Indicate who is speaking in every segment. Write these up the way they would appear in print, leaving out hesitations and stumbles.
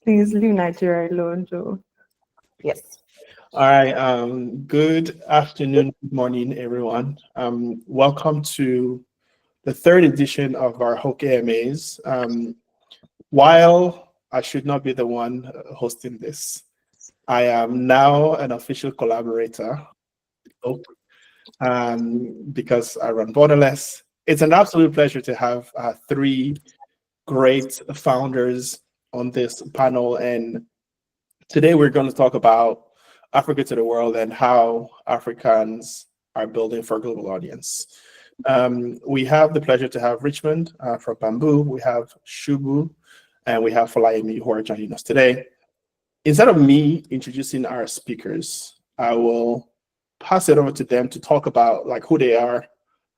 Speaker 1: Please leave Nigeria alone, Joe.
Speaker 2: Yes.
Speaker 3: All right. Good afternoon, good morning, everyone. Welcome to the third edition of our HoaQ AMAs. While I should not be the one hosting this, I am now an official collaborator, because I run Borderless. It's an absolute pleasure to have three great founders on this panel, and today we're going to talk about Africa to the world and how Africans are building for a global audience. We have the pleasure to have Richmond from Bamboo, we have Shubu, and we have Folayemi who are joining us today. Instead of me introducing our speakers, I will pass it over to them to talk about like who they are,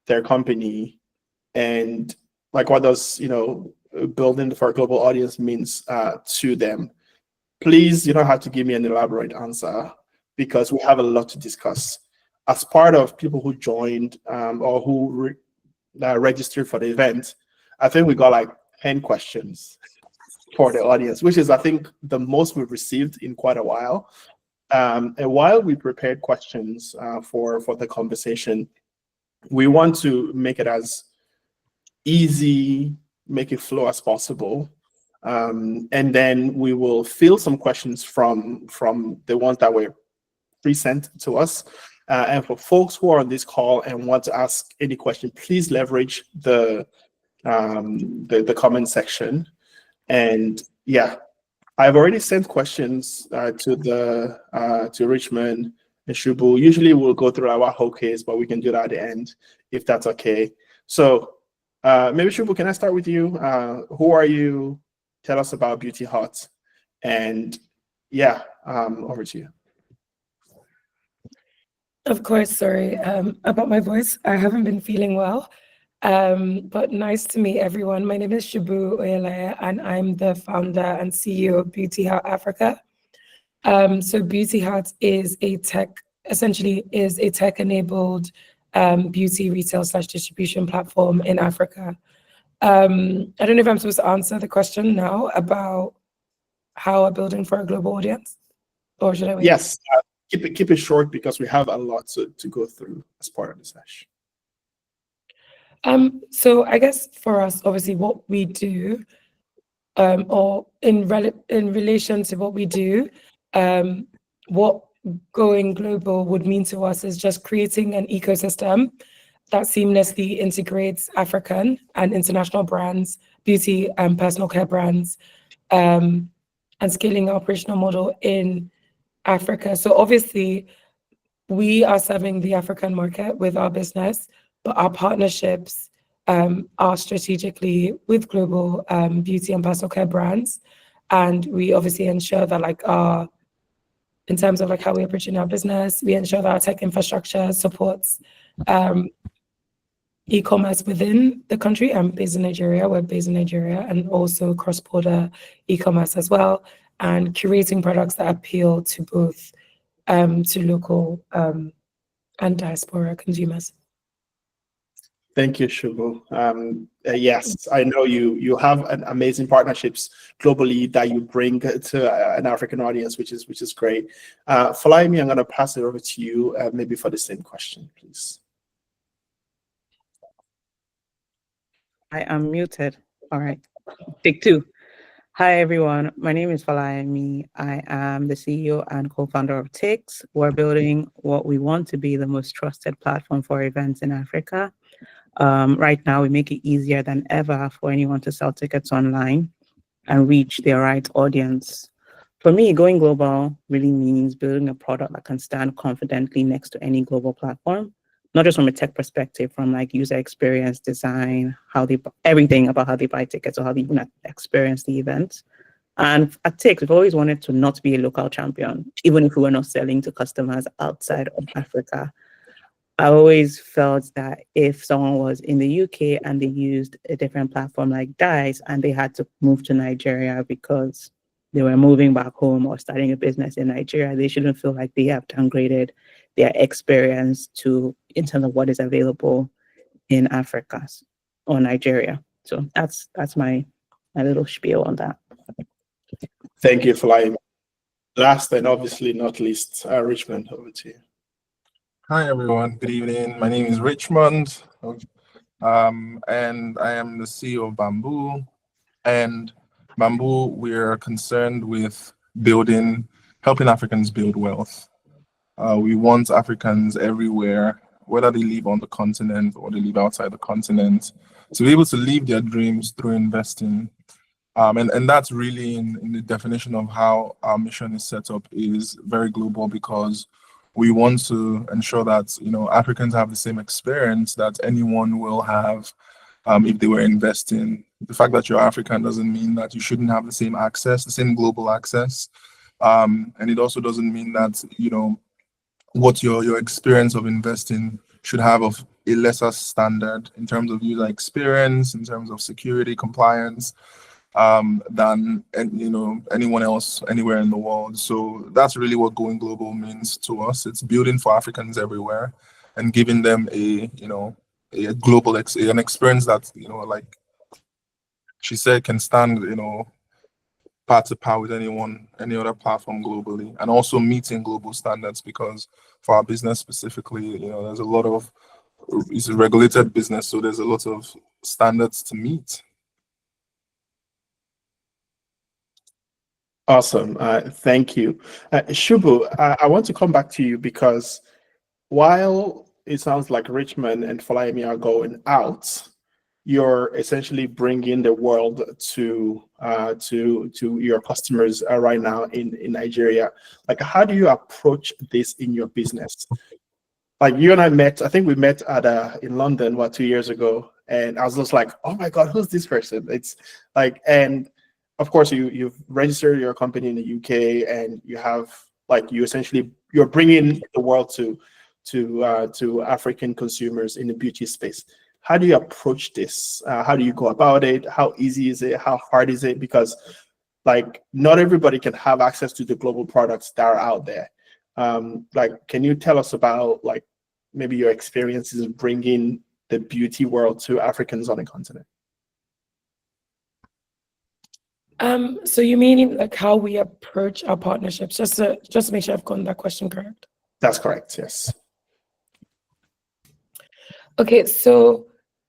Speaker 3: their company, and like what does building for a global audience means to them. Please, you don't have to give me an elaborate answer because we have a lot to discuss. As part of people who joined or who registered for the event, I think we got like 10 questions for the audience, which is, I think, the most we've received in quite a while. And while we prepared questions for the conversation, we want to make it as easy, make it flow as possible. And then we will field some questions from the ones that were pre-sent to us. And for folks who are on this call and want to ask any question, please leverage the comment section. And yeah, I've already sent questions to Richmond and Shubu. Usually we'll go through our whole case, but we can do that at the end if that's okay. So maybe Shubu, can I start with you? Who are you? Tell us about Beauty Hut, and yeah, over to you.
Speaker 4: Of course, sorry about my voice. I haven't been feeling well, but nice to meet everyone. My name is Shubu Oyeleye, and I'm the founder and CEO of Beauty Hut Africa. So Beauty Hut is essentially a tech-enabled beauty retail / distribution platform in Africa. I don't know if I'm supposed to answer the question now about how we're building for a global audience, or should I wait?
Speaker 3: Yes, keep it short because we have a lot to go through as part of the session.
Speaker 4: So I guess for us, obviously, what we do, or in relation to what we do, what going global would mean to us is just creating an ecosystem that seamlessly integrates African and international brands, beauty and personal care brands, and scaling our operational model in Africa. So obviously, we are serving the African market with our business, but our partnerships are strategically with global beauty and personal care brands. And we obviously ensure that in terms of how we approach our business, we ensure that our tech infrastructure supports e-commerce within the country. I'm based in Nigeria, we're based in Nigeria, and also cross-border e-commerce as well, and curating products that appeal to both to local and diaspora consumers.
Speaker 3: Thank you, Shubu. Yes, I know you have amazing partnerships globally that you bring to an African audience, which is great. Folayemi, I'm going to pass it over to you, maybe for the same question, please.
Speaker 2: I am muted. All right. Take two. Hi, everyone. My name is Folayemi. I am the CEO and co-founder of Tix. We're building what we want to be the most trusted platform for events in Africa. Right now, we make it easier than ever for anyone to sell tickets online and reach their right audience. For me, going global really means building a product that can stand confidently next to any global platform, not just from a tech perspective, from user experience, design, everything about how they buy tickets or how they even experience the event. And at Tix, we've always wanted to not be a local champion, even if we were not selling to customers outside of Africa. I always felt that if someone was in the UK and they used a different platform like Dice and they had to move to Nigeria because they were moving back home or starting a business in Nigeria, they shouldn't feel like they have downgraded their experience in terms of what is available in Africa or Nigeria. So that's my little spiel on that.
Speaker 3: Thank you, Folayemi. Last and obviously not least, Richmond, over to you.
Speaker 5: Hi everyone, good evening. My name is Richmond, and I am the CEO of Bamboo. And Bamboo, we're concerned with helping Africans build wealth. We want Africans everywhere, whether they live on the continent or they live outside the continent, to be able to live their dreams through investing. And that's really in the definition of how our mission is set up, is very global, because we want to ensure that Africans have the same experience that anyone will have if they were investing. The fact that you're African doesn't mean that you shouldn't have the same access, the same global access, and it also doesn't mean that what your experience of investing should have of a lesser standard in terms of user experience, in terms of security, compliance, than anyone else anywhere in the world. So that's really what going global means to us. It's building for Africans everywhere and giving them a global an experience that like she said, can stand par to par with any other platform globally, and also meeting global standards, because for our business specifically, there's a lot of, it's a regulated business, so there's a lot of standards to meet.
Speaker 3: Awesome. Thank you. Shubu, I want to come back to you, because while it sounds like Richmond and Folayemi are going out, you're essentially bringing the world to your customers right now in Nigeria. Like, how do you approach this in your business? Like, you and I met, I think we met at in London, 2 years ago, and I was just like, oh my God, who's this person? It's like, and of course you've registered your company in the UK, and you have, like, you're bringing the world to African consumers in the beauty space. How do you approach this? How do you go about it? How easy is it? How hard is it? Because, like, not everybody can have access to the global products that are out there. Like, can you tell us about, like, maybe your experiences of bringing the beauty world to Africans on the continent?
Speaker 4: So you mean like how we approach our partnerships? Just to make sure I've gotten that question correct.
Speaker 3: That's correct, yes.
Speaker 4: Okay, so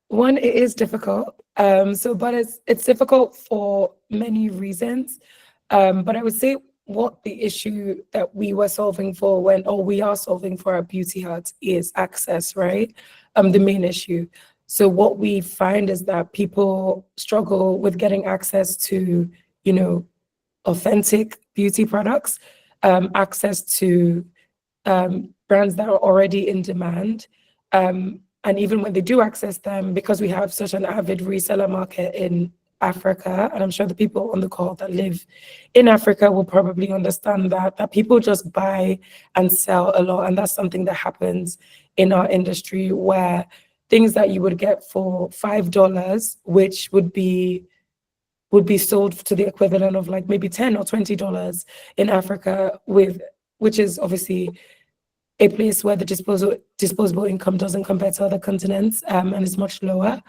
Speaker 4: one, it is difficult. But it's difficult for many reasons. But I would say what the issue that we were solving for we are solving for our beauty huts is access, right? The main issue. So what we find is that people struggle with getting access to, authentic beauty products, access to brands that are already in demand. And even when they do access them, because we have such an avid reseller market in Africa, and I'm sure the people on the call that live in Africa will probably understand that people just buy and sell a lot. And that's something that happens in our industry, where things that you would get for $5, which would be sold to the equivalent of like maybe $10 or $20 in Africa, which is obviously a place where the disposable income doesn't compare to other continents, and is much lower.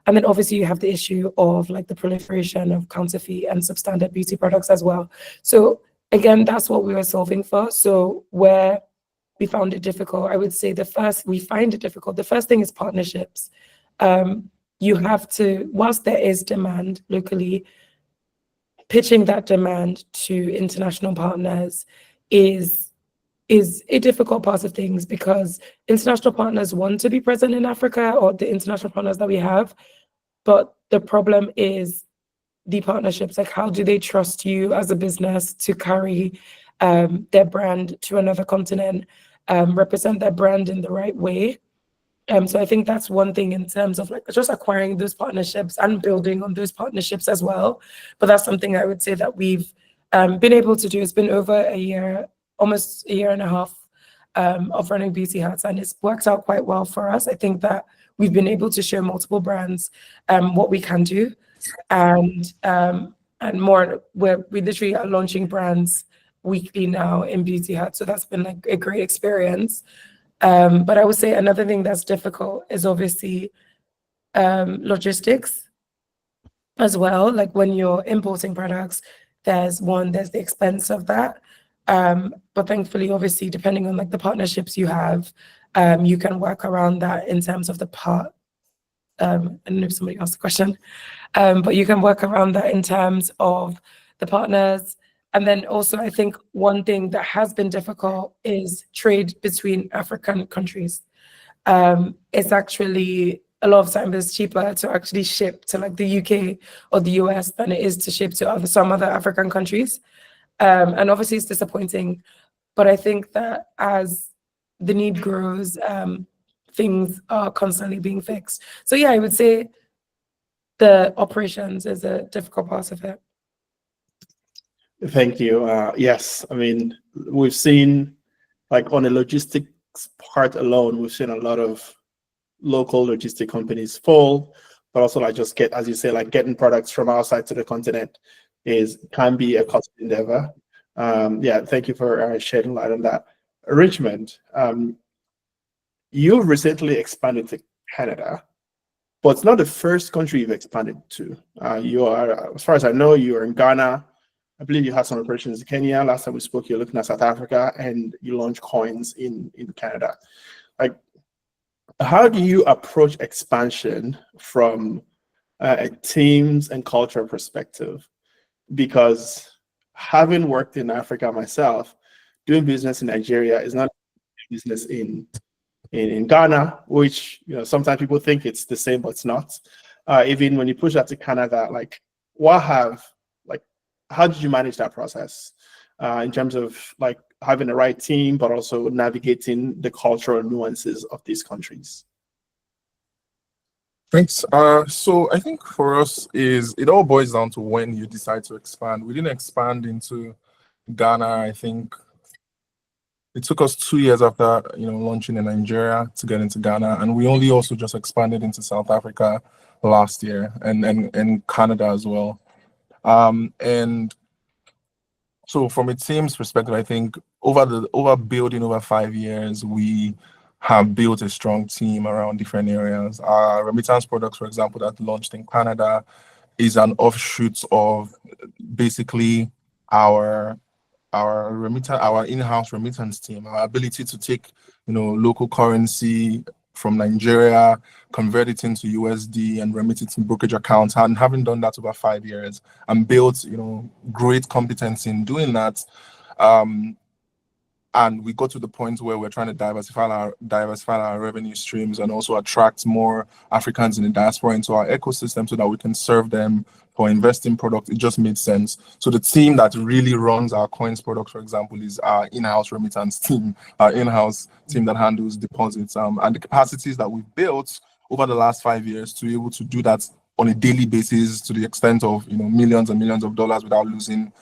Speaker 4: And then obviously you have the issue of like the proliferation of counterfeit and substandard beauty products as well. So again, that's what we were solving for. So where we found it difficult, I would say we find it difficult. The first thing is partnerships. You have to, whilst there is demand locally, pitching that demand to international partners is a difficult part of things, because international partners want to be present in Africa, or the international partners that we have, but the problem is the partnerships. Like, how do they trust you as a business to carry their brand to another continent, represent their brand in the right way? So I think that's one thing in terms of like just acquiring those partnerships and building on those partnerships as well. But that's something I would say that we've been able to do. It's been over a year, almost a year and a half of running beauty huts, and it's worked out quite well for us. I think that we've been able to show multiple brands what we can do, and more. We literally are launching brands weekly now in beauty huts, so that's been like a great experience. But I would say another thing that's difficult is obviously logistics as well. Like when you're importing products, there's the expense of that. But thankfully, obviously, depending on like the partnerships you have, you can work around that in terms of the part. I don't know if somebody asked the question, but you can work around that in terms of the partners. And then also, I think one thing that has been difficult is trade between African countries. It's actually a lot of times it's cheaper to actually ship to like the UK or the US than it is to ship to some other African countries. And obviously it's disappointing, but I think that as the need grows, things are constantly being fixed. So yeah, I would say the operations is a difficult part of it.
Speaker 3: Thank you. Yes, I mean, we've seen, like on the logistics part alone, we've seen a lot of local logistic companies fall, but also like just as you say, like getting products from outside to the continent can be a costly endeavor. Yeah, thank you for shedding light on that. Richmond, you've recently expanded to Canada, but it's not the first country you've expanded to. You are, as far as I know, you are in Ghana. I believe you had some operations in Kenya. Last time we spoke, you're looking at South Africa, and you launched coins in Canada. Like, how do you approach expansion from a teams and culture perspective? Because having worked in Africa myself, doing business in Nigeria is not business in Ghana, which sometimes people think it's the same, but it's not. Even when you push that to Canada, like how did you manage that process in terms of like having the right team, but also navigating the cultural nuances of these countries?
Speaker 5: Thanks. So I think for us it all boils down to when you decide to expand. We didn't expand into Ghana. I think it took us 2 years after launching in Nigeria to get into Ghana, and we only also just expanded into South Africa last year and Canada as well. And so from a team's perspective, I think over building over 5 years, we have built a strong team around different areas. Our remittance products, for example, that launched in Canada is an offshoot of basically our in-house remittance team, our ability to take local currency from Nigeria, convert it into USD and remit it in brokerage accounts, and having done that over 5 years and built great competence in doing that. And we got to the point where we're trying to diversify our revenue streams and also attract more Africans in the diaspora into our ecosystem so that we can serve them for investing products. It just made sense. So the team that really runs our coins product, for example, is our in-house remittance team, our in-house team that handles deposits, and the capacities that we've built over the last 5 years to be able to do that on a daily basis to the extent of millions and millions of dollars without losing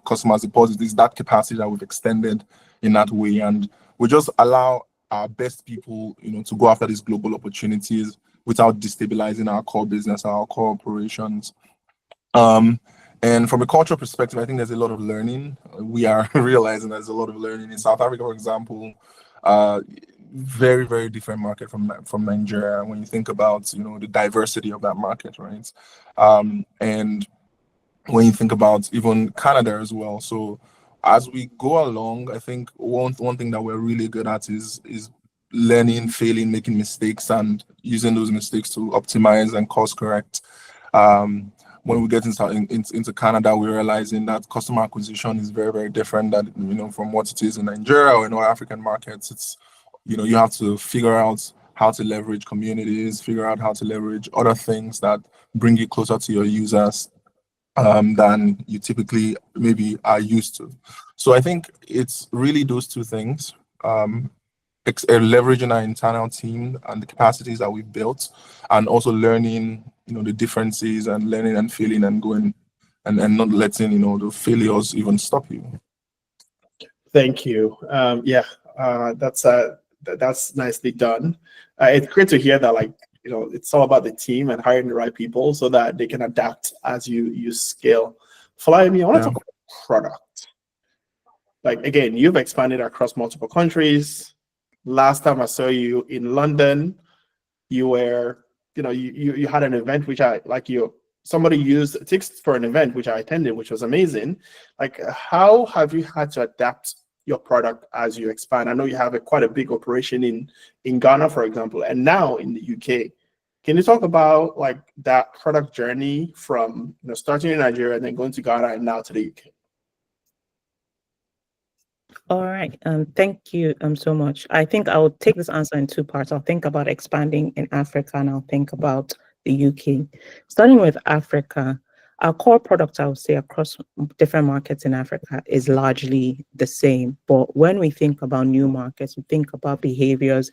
Speaker 5: customers' deposits. Is that capacity that we've extended in that way, and we just allow our best people to go after these global opportunities without destabilizing our core business, our core operations. And from a cultural perspective, I think there's a lot of learning. We are realizing there's a lot of learning in South Africa, for example. Very, very different market from Nigeria when you think about the diversity of that market, right? And when you think about even Canada as well. So as we go along, I think one thing that we're really good at is learning, failing, making mistakes, and using those mistakes to optimize and course correct. When we get into Canada, we're realizing that customer acquisition is very, very different from what it is in Nigeria or in our African markets. It's you have to figure out how to leverage communities, figure out how to leverage other things that bring you closer to your users than you typically maybe are used to. So I think it's really those two things, leveraging our internal team and the capacities that we've built, and also learning, the differences and learning and failing and going and not letting, the failures even stop you.
Speaker 3: Thank you. That's nicely done. It's great to hear that, it's all about the team and hiring the right people so that they can adapt as you scale. Folayemi, I want to talk about product. Again, you've expanded across multiple countries. Last time I saw you in London, you were, you had an event which your somebody used Tix for an event, which I attended, which was amazing. Like, how have you had to adapt your product as you expand? I know you have quite a big operation in Ghana, for example, and now in the UK. Can you talk about like that product journey from starting in Nigeria and then going to Ghana and now to the UK?
Speaker 2: All right. Thank you so much. I think I'll take this answer in two parts. I'll think about expanding in Africa and I'll think about the UK. Starting with Africa, our core product, I would say, across different markets in Africa is largely the same. But when we think about new markets, we think about behaviors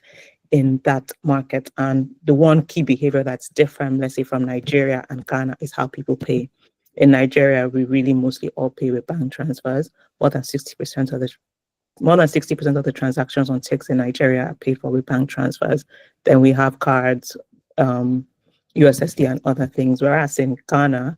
Speaker 2: in that market. And the one key behavior that's different, let's say from Nigeria and Ghana, is how people pay. In Nigeria, we really mostly all pay with bank transfers. More than 60% of the transactions on Tix in Nigeria are paid for with bank transfers. Then we have cards, USSD and other things. Whereas in Ghana,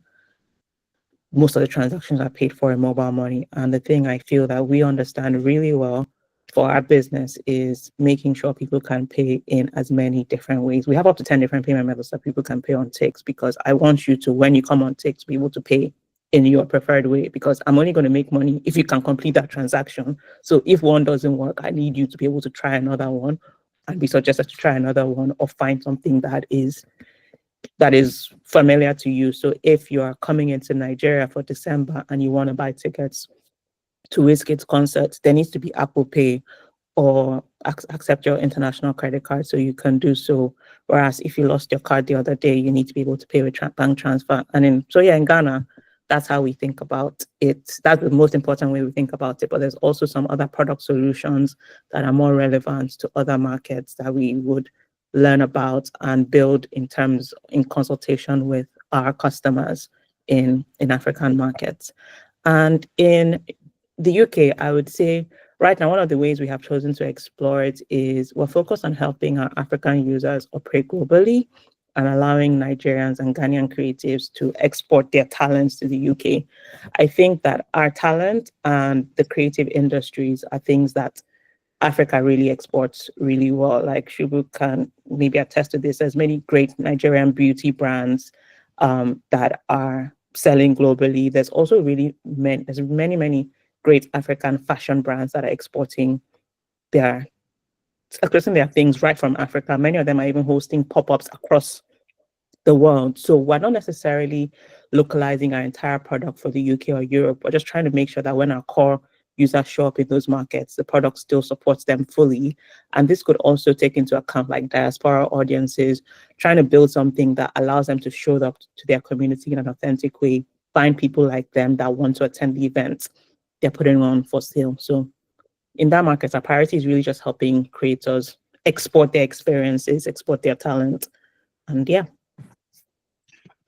Speaker 2: most of the transactions are paid for in mobile money. And the thing I feel that we understand really well for our business is making sure people can pay in as many different ways. We have up to 10 different payment methods that people can pay on Tix, because I want you to, when you come on Tix, be able to pay in your preferred way, because I'm only going to make money if you can complete that transaction. So if one doesn't work, I need you to be able to try another one and be suggested to try another one, or find something that is familiar to you. So if you are coming into Nigeria for December and you want to buy tickets to Wizkid's concert, there needs to be Apple Pay or accept your international credit card so you can do so. Whereas if you lost your card the other day, you need to be able to pay with bank transfer. And in Ghana, that's how we think about it. That's the most important way we think about it. But there's also some other product solutions that are more relevant to other markets that we would learn about and build in consultation with our customers in African markets. And in the UK, I would say right now, one of the ways we have chosen to explore it is we're focused on helping our African users operate globally and allowing Nigerians and Ghanaian creatives to export their talents to the UK. I think that our talent and the creative industries are things that Africa really exports really well. Like Shubu can maybe attest to this. There's many great Nigerian beauty brands that are selling globally. There's also many great African fashion brands that are exporting their things right from Africa. Many of them are even hosting pop-ups across the world. So we're not necessarily localizing our entire product for the UK or Europe. We're just trying to make sure that when our core users show up in those markets, the product still supports them fully. And this could also take into account like diaspora audiences, trying to build something that allows them to show up to their community in an authentic way, find people like them that want to attend the events they're putting on for sale. So in that market, our priority is really just helping creators export their experiences, export their talent. And yeah.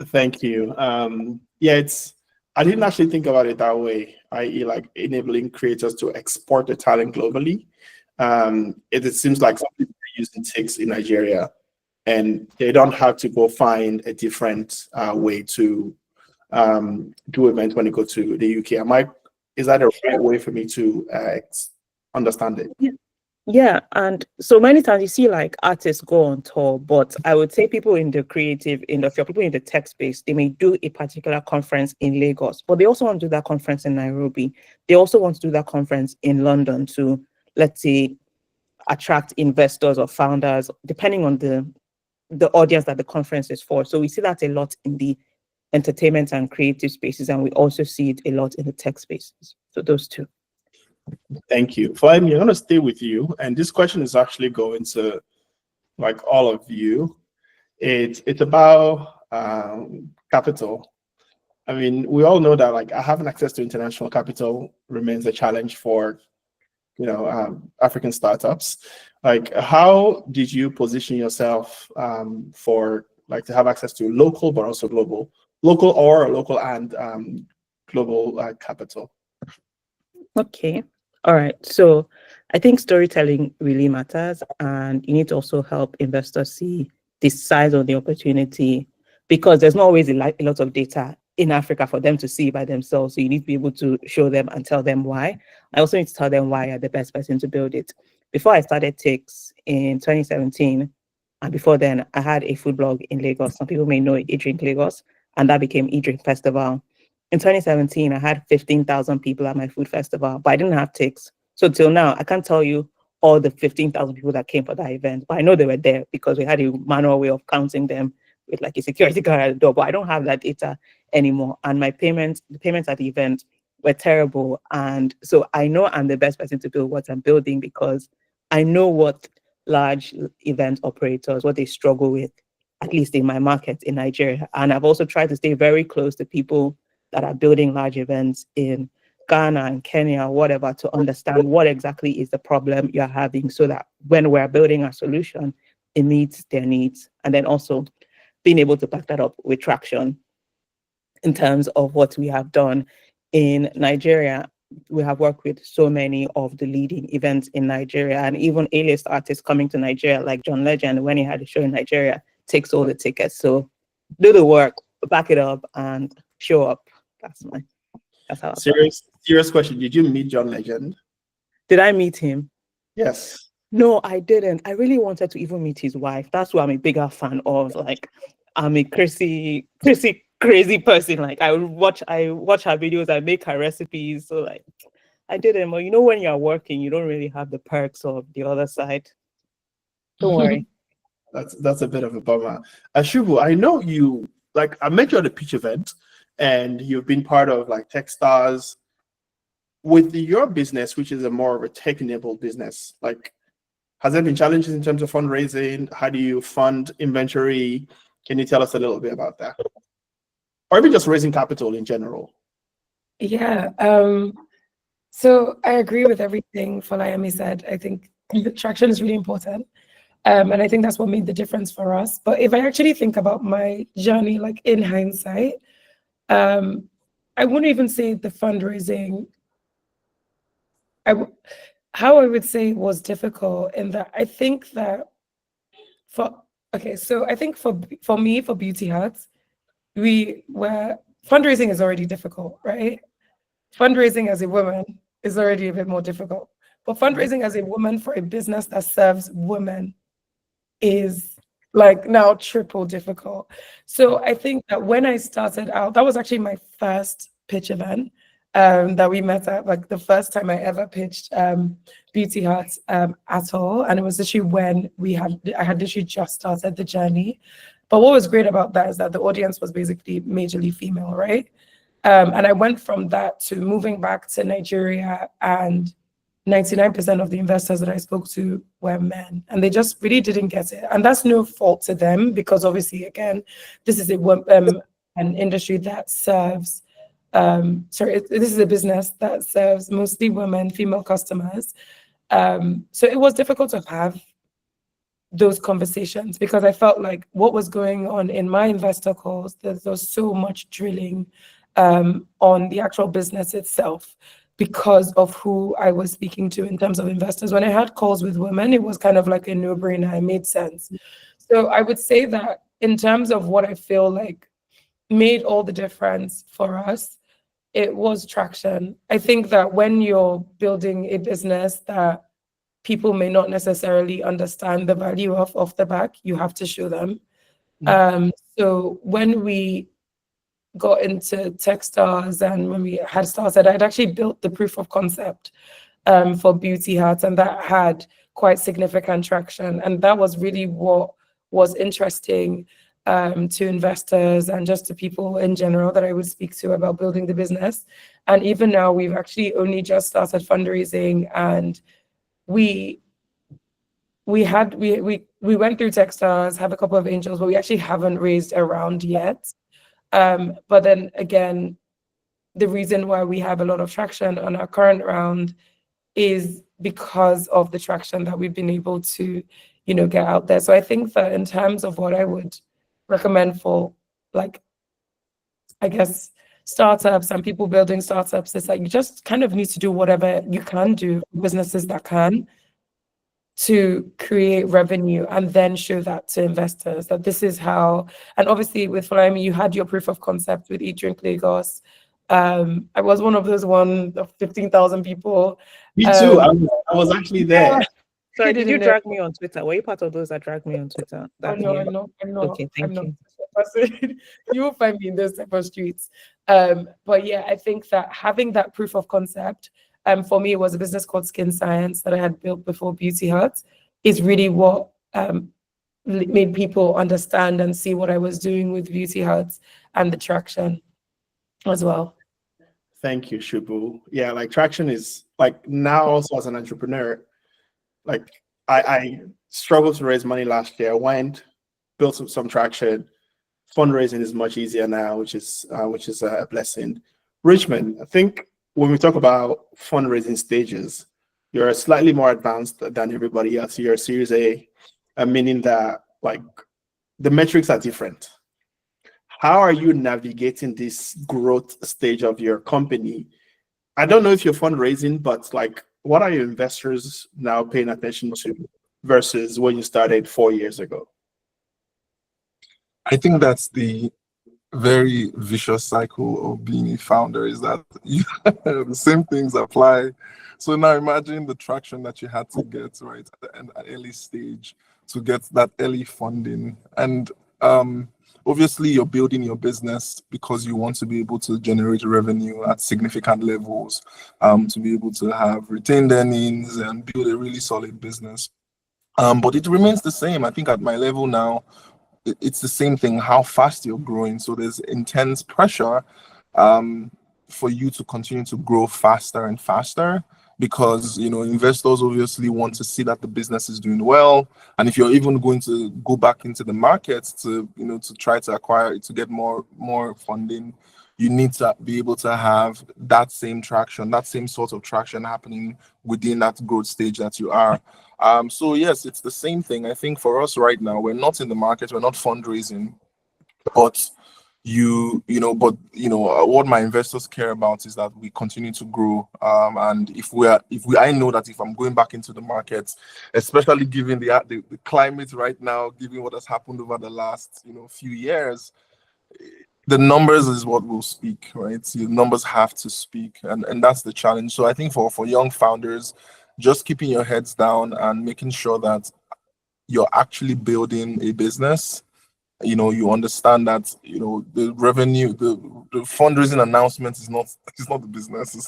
Speaker 3: Thank you. I didn't actually think about it that way, i.e. like enabling creators to export the talent globally. It seems like some people are using Tix in Nigeria and they don't have to go find a different way to do events when they go to the UK. Is that a right way for me to understand it?
Speaker 2: Yeah, and so many times you see like artists go on tour, but I would say people in the creative industry, people in the tech space, they may do a particular conference in Lagos, but they also want to do that conference in Nairobi. They also want to do that conference in London to, let's say, attract investors or founders, depending on the audience that the conference is for. So we see that a lot in the entertainment and creative spaces, and we also see it a lot in the tech spaces. So those two.
Speaker 3: Thank you. Folayemi, I'm going to stay with you. And this question is actually going to like all of you. It's about capital. I mean, we all know that like having access to international capital remains a challenge for African startups. Like, how did you position yourself for like to have access to local but also global and global capital?
Speaker 2: Okay. All right. So I think storytelling really matters, and you need to also help investors see the size of the opportunity, because there's not always a lot of data in Africa for them to see by themselves. So you need to be able to show them and tell them why. I also need to tell them why you're the best person to build it. Before I started Tix in 2017, and before then, I had a food blog in Lagos. Some people may know it, Drink Lagos. and that became eDrink Festival. In 2017, I had 15,000 people at my food festival, but I didn't have ticks. So till now, I can't tell you all the 15,000 people that came for that event, but I know they were there because we had a manual way of counting them with like a security guard at the door, but I don't have that data anymore. And the payments at the event were terrible. And so I know I'm the best person to build what I'm building because I know what large event operators, what they struggle with, at least in my market in Nigeria. And I've also tried to stay very close to people that are building large events in Ghana and Kenya, whatever, to understand what exactly is the problem you're having so that when we're building a solution, it meets their needs. And then also being able to back that up with traction in terms of what we have done in Nigeria. We have worked with so many of the leading events in Nigeria, and even A-list artists coming to Nigeria, like John Legend, when he had a show in Nigeria, takes all the tickets. So do the work, back it up, and show up. That's how.
Speaker 3: Serious question. Did you meet John Legend?
Speaker 2: Did I meet him?
Speaker 3: Yes.
Speaker 2: No, I didn't. I really wanted to even meet his wife. That's who I'm a bigger fan of. Like, I'm a crazy person. Like, I watch her videos, I make her recipes. So like, I didn't. But you know, when you're working, you don't really have the perks of the other side. Don't worry.
Speaker 3: That's a bit of a bummer. Shubu, I know you, like, I met you at the pitch event, and you've been part of like Techstars. With your business, which is a more of a tech-enabled business, like, has there been challenges in terms of fundraising? How do you fund inventory? Can you tell us a little bit about that? Or even just raising capital in general?
Speaker 4: Yeah. So I agree with everything Folayemi said. I think the traction is really important. And I think that's what made the difference for us. But if I actually think about my journey, like in hindsight, I wouldn't even say the fundraising, how I would say was difficult in that I think that I think for me, for Beauty Huts, fundraising is already difficult, right? Fundraising as a woman is already a bit more difficult. But fundraising as a woman for a business that serves women is like now triple difficult. So I think that when I started out, that was actually my first pitch event that we met at, like the first time I ever pitched Beauty Huts at all. And it was literally when I had literally just started the journey. But what was great about that is that the audience was basically majorly female, right? And I went from that to moving back to Nigeria, and 99% of the investors that I spoke to were men, and they just really didn't get it. And that's no fault to them, because obviously, again, this is an industry that serves, this is a business that serves mostly women, female customers. So it was difficult to have those conversations because I felt like what was going on in my investor calls, there was so much drilling on the actual business itself, because of who I was speaking to in terms of investors. When I had calls with women, it was kind of like a no-brainer. It made sense. So I would say that in terms of what I feel like made all the difference for us, it was traction. I think that when you're building a business that people may not necessarily understand the value of off the back, you have to show them. So when we got into Techstars and when we had started, I'd actually built the proof of concept for Beauty Huts, and that had quite significant traction. And that was really what was interesting to investors and just to people in general that I would speak to about building the business. And even now, we've actually only just started fundraising, and we went through Techstars, have a couple of angels, but we actually haven't raised a round yet. But then again, the reason why we have a lot of traction on our current round is because of the traction that we've been able to, get out there. So I think that in terms of what I would recommend for, like, I guess, startups and people building startups, it's like you just kind of need to do whatever you can do, businesses that can, to create revenue and then show that to investors that this is how. And obviously with Folayemi, you had your proof of concept with eDrink Lagos. I was one of those 15,000 people.
Speaker 3: Me too. I was actually there.
Speaker 2: Sorry, did you
Speaker 4: Didn't know.
Speaker 2: drag me on Twitter? Were you part of those that dragged me on Twitter?
Speaker 4: I
Speaker 2: That
Speaker 4: know, I
Speaker 2: year?
Speaker 4: know, I know.
Speaker 2: Okay, thank
Speaker 4: I'm
Speaker 2: you.
Speaker 4: not. You will find me in those type of streets. But yeah, I think that having that proof of concept, for me, it was a business called Skin Science that I had built before Beauty Hut, is really what made people understand and see what I was doing with Beauty Huts and the traction as well.
Speaker 3: Thank you, Shubu. Yeah, like traction is like now also as an entrepreneur, like I struggled to raise money last year. I went, built some traction. Fundraising is much easier now, which is a blessing. Richmond, I think when we talk about fundraising stages, you're slightly more advanced than everybody else. You're a Series A, meaning that like the metrics are different. How are you navigating this growth stage of your company? I don't know if you're fundraising, but like, what are your investors now paying attention to versus when you started 4 years ago?
Speaker 5: I think that's the very vicious cycle of being a founder, is that the same things apply. So now imagine the traction that you had to get right at the early stage to get that early funding. And obviously you're building your business because you want to be able to generate revenue at significant levels, to be able to have retained earnings and build a really solid business. But it remains the same. I think at my level now, it's the same thing, how fast you're growing. So there's intense pressure for you to continue to grow faster and faster, because investors obviously want to see that the business is doing well. And if you're even going to go back into the market to to try to acquire it, to get more funding, you need to be able to have that same traction, that same sort of traction happening within that growth stage that you are. So yes, it's the same thing. I think for us right now, we're not in the market, we're not fundraising, but what my investors care about is that we continue to grow. And I know that if I'm going back into the market, especially given the climate right now, given what has happened over the last few years, the numbers is what will speak, right? The numbers have to speak, and that's the challenge. So I think for young founders, just keeping your heads down and making sure that you're actually building a business. You understand that the revenue, the fundraising announcement is not the business.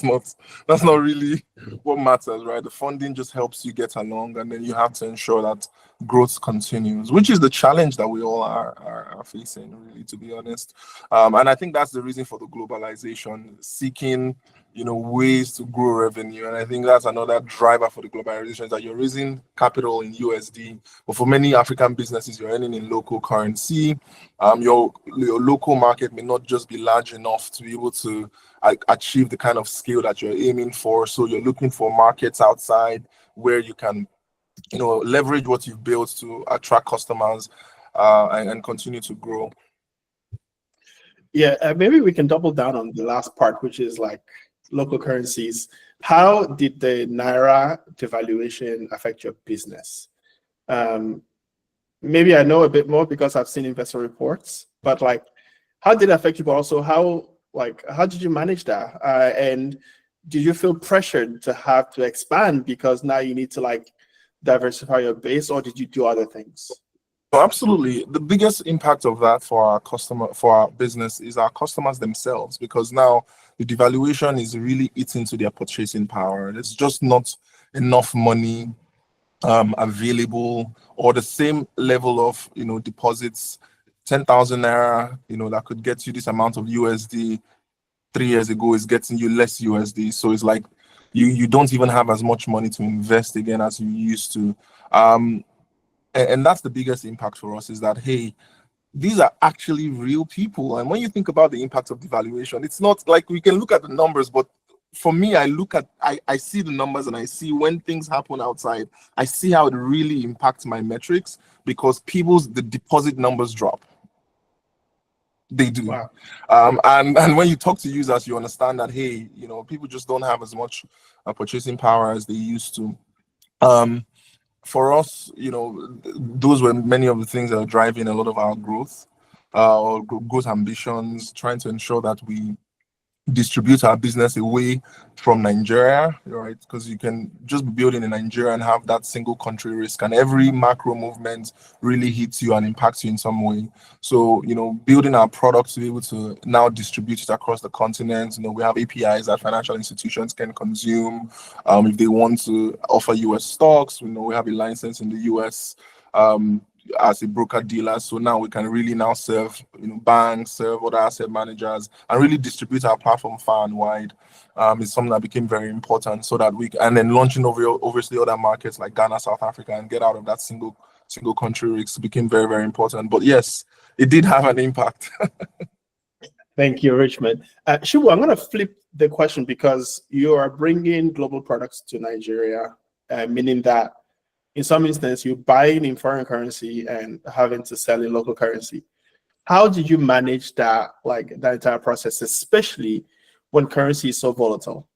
Speaker 5: That's not really what matters, right? The funding just helps you get along, and then you have to ensure that growth continues, which is the challenge that we all are facing, really, to be honest. And I think that's the reason for the globalization, seeking ways to grow revenue. And I think that's another driver for the globalization, is that you're raising capital in USD, but for many African businesses, you're earning in local currency. Your local market may not just be large enough to be able to achieve the kind of scale that you're aiming for. So you're looking for markets outside where you can leverage what you've built to attract customers and continue to grow.
Speaker 3: Yeah, maybe we can double down on the last part, which is like local currencies. How did the Naira devaluation affect your business? Maybe I know a bit more because I've seen investor reports, but like, how did it affect you? But also, how did you manage that? And did you feel pressured to have to expand because now you need to like diversify your base, or did you do other things?
Speaker 5: Absolutely. The biggest impact of that for our business is our customers themselves, because now the devaluation is really eating to their purchasing power. There's just not enough money available, or the same level of deposits. 10,000 naira that could get you this amount of USD 3 years ago is getting you less USD. So it's like you don't even have as much money to invest again as you used to. And that's the biggest impact for us, is that, hey, these are actually real people. And when you think about the impact of devaluation, it's not like we can look at the numbers, but for me, I see the numbers, and I see when things happen outside, I see how it really impacts my metrics, because the deposit numbers drop. They do.
Speaker 3: Wow.
Speaker 5: And when you talk to users, you understand that, hey, people just don't have as much purchasing power as they used to. For us, those were many of the things that are driving a lot of our growth, or growth ambitions, trying to ensure that we distribute our business away from Nigeria, right? Because you can just be building in Nigeria and have that single country risk, and every macro movement really hits you and impacts you in some way. So, building our products to be able to now distribute it across the continent. We have APIs that financial institutions can consume. If they want to offer US stocks, we have a license in the US. As a broker dealer, so now we can really now serve banks, serve other asset managers, and really distribute our platform far and wide. It's something that became very important, so that and then launching obviously other markets like Ghana, South Africa, and get out of that single country risk became very, very important. But yes, it did have an impact.
Speaker 3: Thank you, Richmond. Shubu, I'm going to flip the question, because you are bringing global products to Nigeria, meaning that in some instances, you're buying in foreign currency and having to sell in local currency. How did you manage that entire process, especially when currency is so volatile?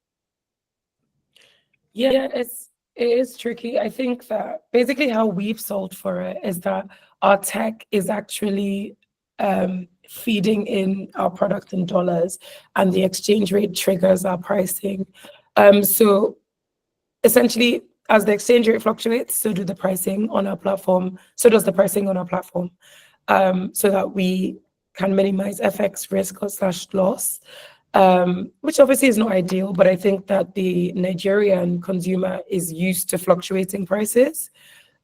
Speaker 4: Yeah, it is tricky. I think that basically how we've solved for it is that our tech is actually feeding in our product in dollars, and the exchange rate triggers our pricing. So essentially, as the exchange rate fluctuates, so does the pricing on our platform. So that we can minimize FX risk or /loss, which obviously is not ideal, but I think that the Nigerian consumer is used to fluctuating prices,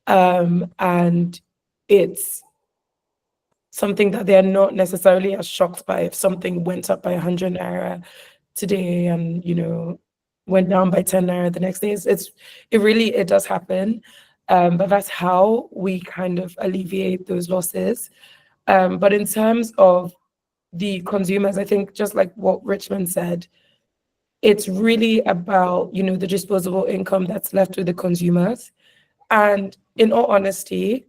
Speaker 4: and it's something that they're not necessarily as shocked by if something went up by 100 naira today and went down by 10 naira the next day. It does happen, but that's how we kind of alleviate those losses. But in terms of the consumers, I think just like what Richmond said, it's really about the disposable income that's left with the consumers. And in all honesty,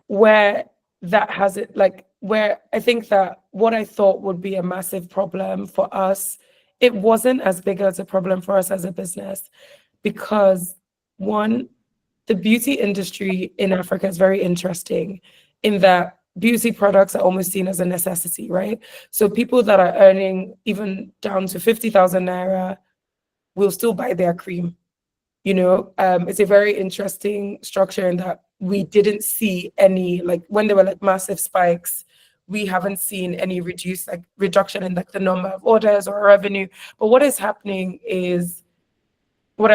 Speaker 4: where I think that what I thought would be a massive problem for us, it wasn't as big as a problem for us as a business, because one, the beauty industry in Africa is very interesting in that beauty products are almost seen as a necessity, right? So people that are earning even down to 50,000 naira will still buy their cream. It's a very interesting structure in that we didn't see any, when there were massive spikes, we haven't seen any reduction in the number of orders or revenue. But what I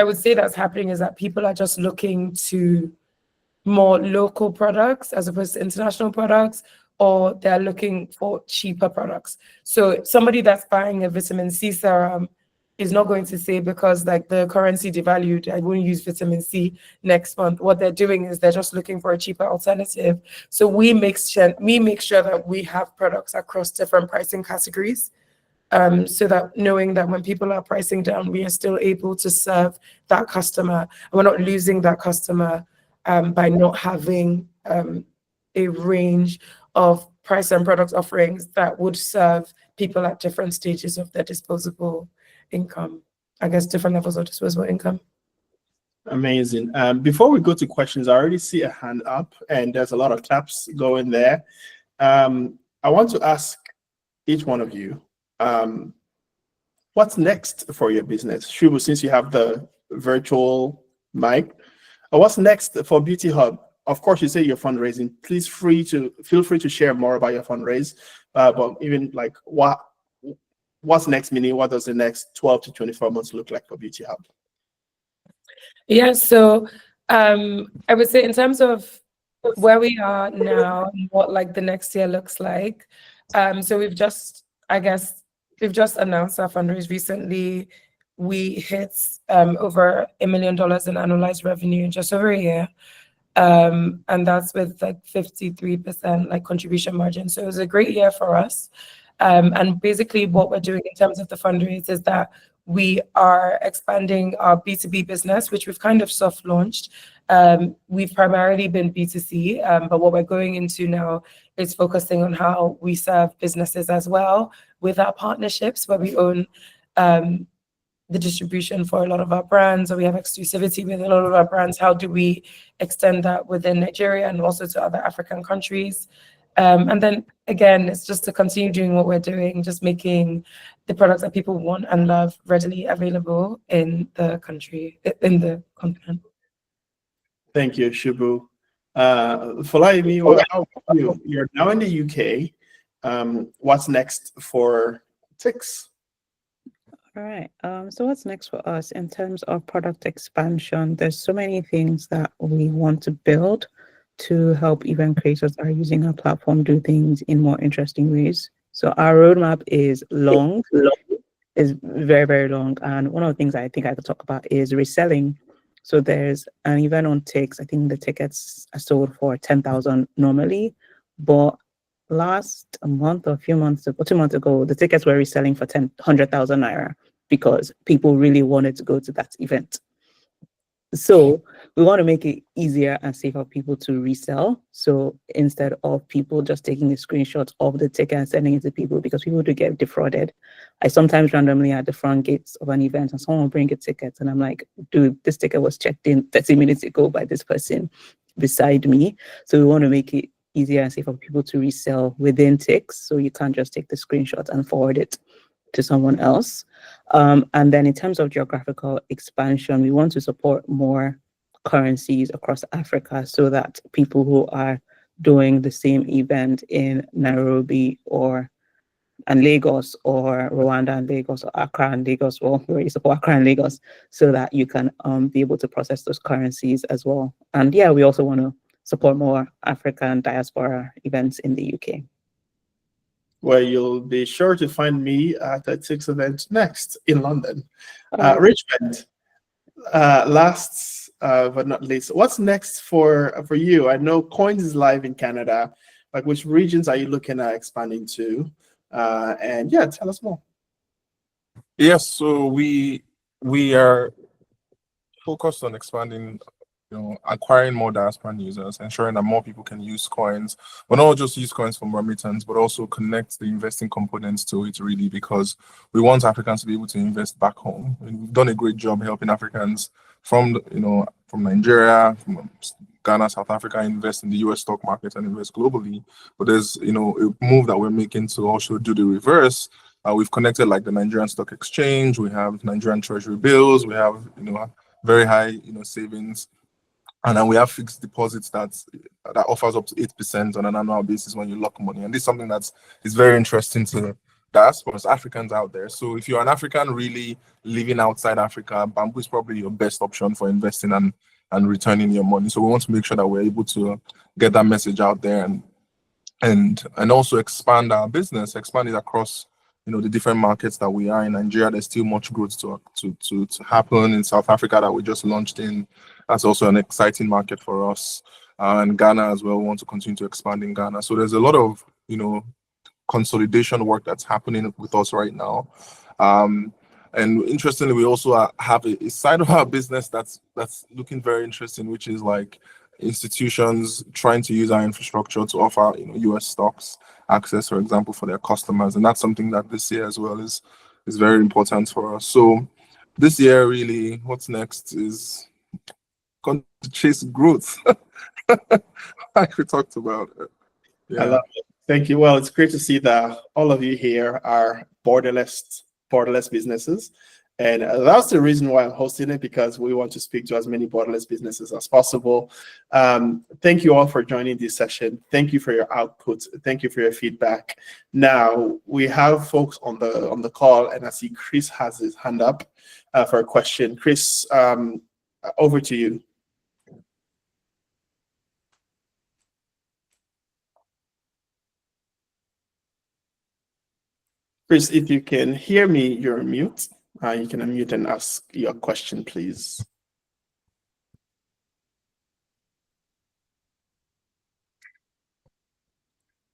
Speaker 4: would say that's happening is that people are just looking to more local products as opposed to international products, or they're looking for cheaper products. So somebody that's buying a vitamin C serum is not going to say, because the currency devalued, I won't use vitamin C next month. What they're doing is they're just looking for a cheaper alternative. So we make sure that we have products across different pricing categories, so that knowing that when people are pricing down, we are still able to serve that customer, and we're not losing that customer by not having a range of price and product offerings that would serve people at different stages of their disposable income, different levels of disposable income.
Speaker 3: Amazing. Before we go to questions, I already see a hand up, and there's a lot of taps going there. I want to ask each one of you, what's next for your business? Shubu, since you have the virtual mic, what's next for Beauty Hub? Of course, you say you're fundraising. Please feel free to share more about your fundraise. But even what's next, meaning what does the next 12 to 24 months look like for Beauty Hub?
Speaker 4: Yeah, so I would say in terms of where we are now and what the next year looks like. So we've just announced our fundraise recently. We hit over $1 million in annualized revenue in just over a year. And that's with 53% contribution margin. So it was a great year for us. And basically what we're doing in terms of the fundraise is that we are expanding our B2B business, which we've kind of soft launched. We've primarily been B2C, but what we're going into now is focusing on how we serve businesses as well with our partnerships, where we own the distribution for a lot of our brands, or we have exclusivity with a lot of our brands. How do we extend that within Nigeria and also to other African countries? And then again, it's just to continue doing what we're doing, just making the products that people want and love readily available in the country, in the continent.
Speaker 3: Thank you, Shubu. Folayemi, what about you? You're now in the UK. What's next for TIX?
Speaker 2: All right. So what's next for us in terms of product expansion? There's so many things that we want to build to help event creators that are using our platform do things in more interesting ways. So our roadmap is long, is very, very long. And one of the things I think I could talk about is reselling. So there's an event on TIX. I think the tickets are sold for 10,000 normally, but last month or a few months ago, 2 months ago, the tickets were reselling for 100,000 naira because people really wanted to go to that event. So we want to make it easier and safer for people to resell. So instead of people just taking a screenshot of the ticket and sending it to people, because people do get defrauded. I sometimes randomly at the front gates of an event and someone will bring a ticket and I'm like, dude, this ticket was checked in 30 minutes ago by this person beside me. So we want to make it easier and safer for people to resell within TIX. So you can't just take the screenshot and forward it to someone else. And then in terms of geographical expansion, we want to support more currencies across Africa so that people who are doing the same event in Nairobi and Lagos or Rwanda and Lagos or Accra and Lagos, well, we already support Accra and Lagos, so that you can be able to process those currencies as well. And yeah, we also want to support more African diaspora events in the UK.
Speaker 3: Where you'll be sure to find me at the TIX event next in London. Richmond, last but not least, what's next for you? I know Coins is live in Canada. Like, which regions are you looking at expanding to? And yeah, tell us more.
Speaker 5: Yes, so we are focused on expanding, acquiring more diaspora users, ensuring that more people can use coins, but not just use coins for remittance, but also connect the investing components to it really, because we want Africans to be able to invest back home. And we've done a great job helping Africans from Nigeria, from Ghana, South Africa, invest in the US stock market and invest globally. But there's, a move that we're making to also do the reverse. We've connected like the Nigerian Stock Exchange, we have Nigerian Treasury bills, we have, very high, savings. And then we have fixed deposits that offers up to 8% on an annual basis when you lock money. And this is something that is very interesting to diasporas, Africans out there. So if you're an African really living outside Africa, Bamboo is probably your best option for investing and returning your money. So we want to make sure that we're able to get that message out there and also expand our business, expand it across the different markets that we are in. Nigeria, there's still much growth to happen. In South Africa that we just launched in, that's also an exciting market for us. And Ghana as well, we want to continue to expand in Ghana. So there's a lot of, consolidation work that's happening with us right now. And interestingly, we also have a side of our business that's looking very interesting, which is like institutions trying to use our infrastructure to offer US stocks access, for example, for their customers. And that's something that this year as well is very important for us. So this year, really, what's next is going to chase growth, like we talked about. Yeah.
Speaker 3: I love it. Thank you. Well, it's great to see that all of you here are borderless businesses. And that's the reason why I'm hosting it, because we want to speak to as many borderless businesses as possible. Thank you all for joining this session. Thank you for your output. Thank you for your feedback. Now, we have folks on the call, and I see Chris has his hand up for a question. Chris, over to you. Chris, if you can hear me, you're on mute. You can unmute and ask your question, please.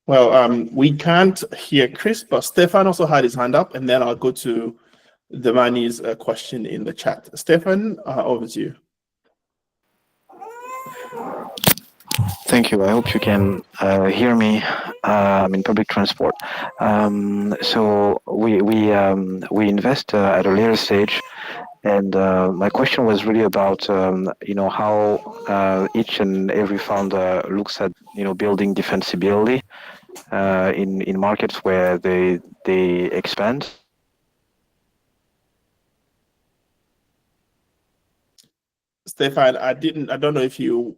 Speaker 3: Well, we can't hear Chris, but Stefan also had his hand up, and then I'll go to Damani's question in the chat. Stefan, over to you.
Speaker 6: Thank you. I hope you can hear me. I'm in public transport. So we invest at a later stage And my question was really about, how each and every founder looks at, building defensibility in markets where they expand.
Speaker 3: Stefan, I don't know if you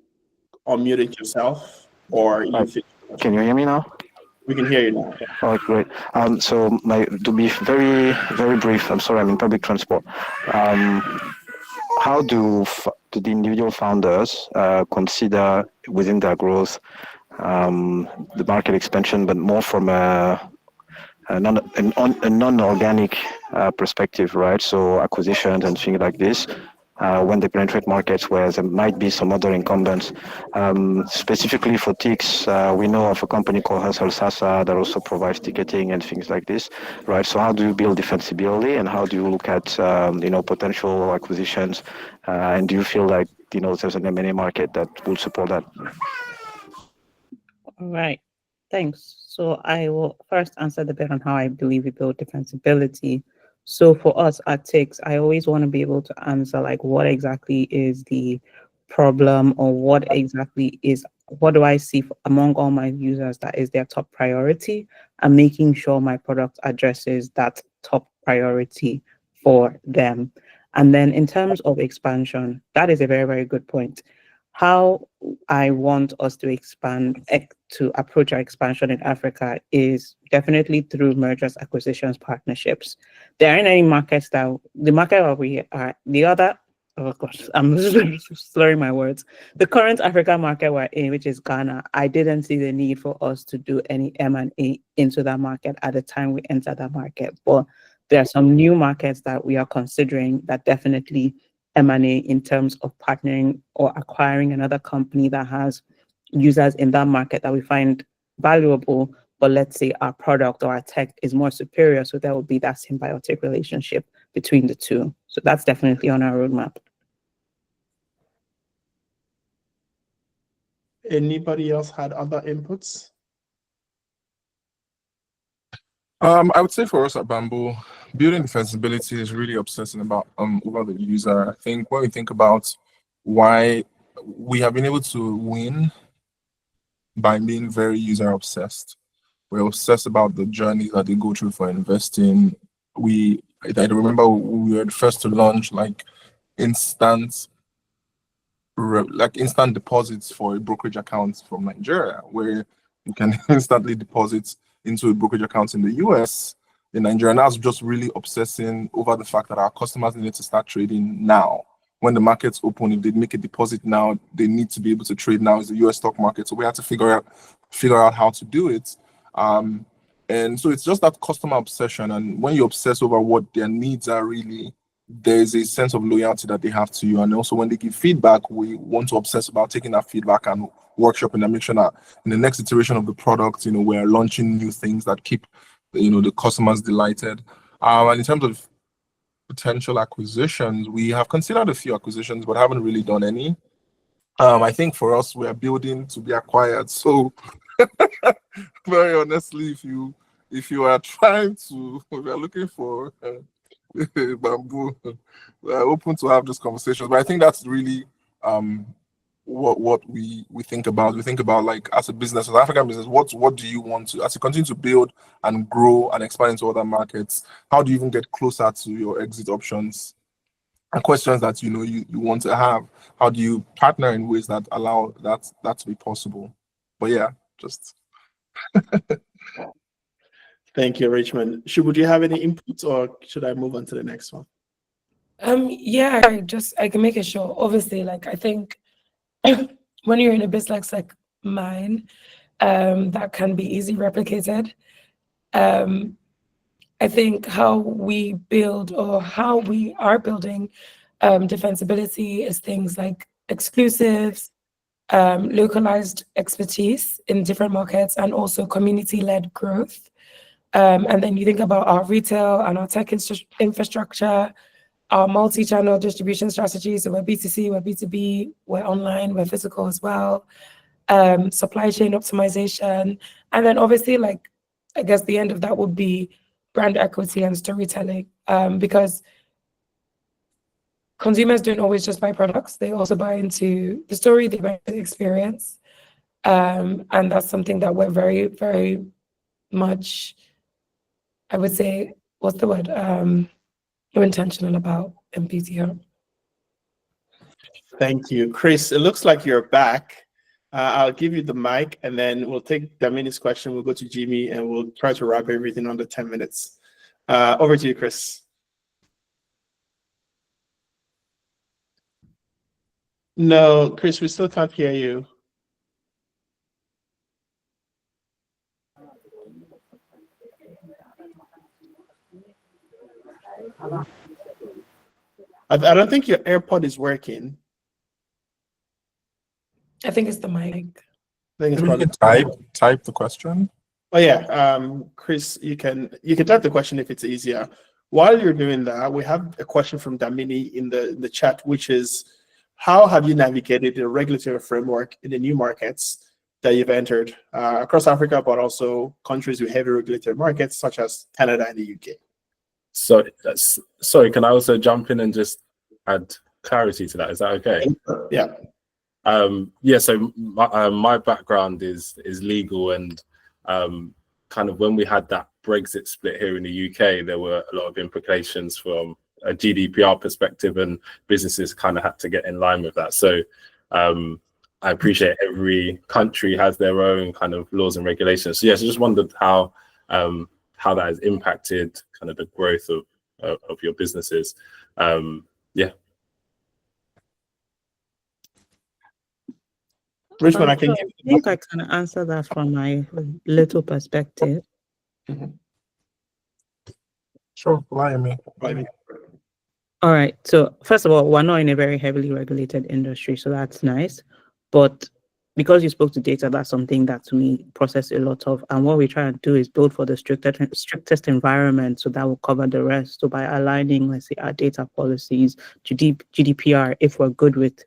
Speaker 3: unmuted yourself or you.
Speaker 6: Can you hear me now?
Speaker 3: We can hear you now.
Speaker 6: Oh, great. So to be very, very brief, I'm sorry, I'm in public transport. How do the individual founders consider within their growth the market expansion, but more from a non-organic perspective, right? So acquisitions and things like this. When they penetrate markets where there might be some other incumbents. Specifically for TICs, we know of a company called Hustle Sasa that also provides ticketing and things like this, right? So how do you build defensibility, and how do you look at potential acquisitions, and do you feel like there's an M&A market that will support that?
Speaker 2: All right, thanks. So I will first answer the bit on how I believe we build defensibility. So for us at TICs, I always want to be able to answer like what exactly is the problem, or what do I see among all my users that is their top priority, and making sure my product addresses that top priority for them. And then in terms of expansion, that is a very, very good point. How I want us to approach our expansion in Africa is definitely through mergers, acquisitions, partnerships. There aren't any markets the market where we are, oh gosh, I'm slurring my words. The current Africa market we're in, which is Ghana, I didn't see the need for us to do any M&A into that market at the time we entered that market. But there are some new markets that we are considering that definitely M&A in terms of partnering or acquiring another company that has users in that market that we find valuable, but let's say our product or our tech is more superior. So there will be that symbiotic relationship between the two. So that's definitely on our roadmap.
Speaker 3: Anybody else had other inputs?
Speaker 5: I would say for us at Bamboo, building defensibility is really obsessing about over the user. I think when we think about why we have been able to win by being very user obsessed. We're obsessed about the journey that they go through for investing. I remember we were the first to launch like instant deposits for a brokerage account from Nigeria, where you can instantly deposit into a brokerage account in the US, in Nigeria. And that's just really obsessing over the fact that our customers need to start trading now. When the market's open, if they make a deposit now, they need to be able to trade now. It's the US stock market. So we have to figure out how to do it. And so it's just that customer obsession. And when you obsess over what their needs are really, there's a sense of loyalty that they have to you. And also when they give feedback, we want to obsess about taking that feedback and workshopping and make sure that in the next iteration of the product, we're launching new things that keep, the customers delighted. And in terms of potential acquisitions, we have considered a few acquisitions, but haven't really done any. I think for us, we are building to be acquired. So very honestly, if you are looking for Bamboo, we're open to have these conversations. But I think that's really what we think about. We think about, like, as a business, as an African business, what do you want to, as you continue to build and grow and expand into other markets, how do you even get closer to your exit options and questions that you want to have? How do you partner in ways that allow that to be possible? But yeah, just
Speaker 3: Thank you, Richmond. Would you have any inputs, or should I move on to the next one?
Speaker 4: Yeah, I can make it short. Obviously, like, I think when you're in a business like mine, that can be easily replicated. I think how we build, or how we are building defensibility, is things like exclusives, localized expertise in different markets, and also community-led growth. And then you think about our retail and our tech infrastructure, our multi-channel distribution strategies. So we're B2C, we're B2B, we're online, we're physical as well. Supply chain optimization. And then obviously, like, I guess the end of that would be brand equity and storytelling. Because consumers don't always just buy products; they also buy into the story, they buy into the experience, and that's something that we're very, very much, I would say, what's the word? We're intentional about MPTR.
Speaker 3: Thank you, Chris. It looks like you're back. I'll give you the mic, and then we'll take Damini's question. We'll go to Jimmy, and we'll try to wrap everything under 10 minutes. Over to you, Chris. No, Chris, we still can't hear you. I don't think your AirPod is working.
Speaker 4: I think it's the mic.
Speaker 3: I think it's
Speaker 5: Maybe you
Speaker 3: probably.
Speaker 5: can type the question.
Speaker 3: Oh yeah, Chris, you can type the question if it's easier. While you're doing that, we have a question from Damini in the chat, which is, how have you navigated the regulatory framework in the new markets that you've entered across Africa, but also countries with heavy regulatory markets such as Canada and the UK?
Speaker 7: So, sorry, can I also jump in and just add clarity to that? Is that okay?
Speaker 3: Yeah.
Speaker 7: Yeah. So my background is legal, and kind of when we had that Brexit split here in the UK, there were a lot of implications from a GDPR perspective, and businesses kind of had to get in line with that. So I appreciate every country has their own kind of laws and regulations. So yes, I just wondered how that has impacted kind of the growth of your businesses. Yeah.
Speaker 3: Richmond, I
Speaker 2: So
Speaker 3: can
Speaker 2: I think I can answer that from my little perspective.
Speaker 5: Sure, Folayemi.
Speaker 2: All right. So first of all, we're not in a very heavily regulated industry, so that's nice. But because you spoke to data, that's something that to me process a lot of. And what we try and do is build for the strictest environment, so that will cover the rest. So by aligning, let's say, our data policies to GDPR, if we're good with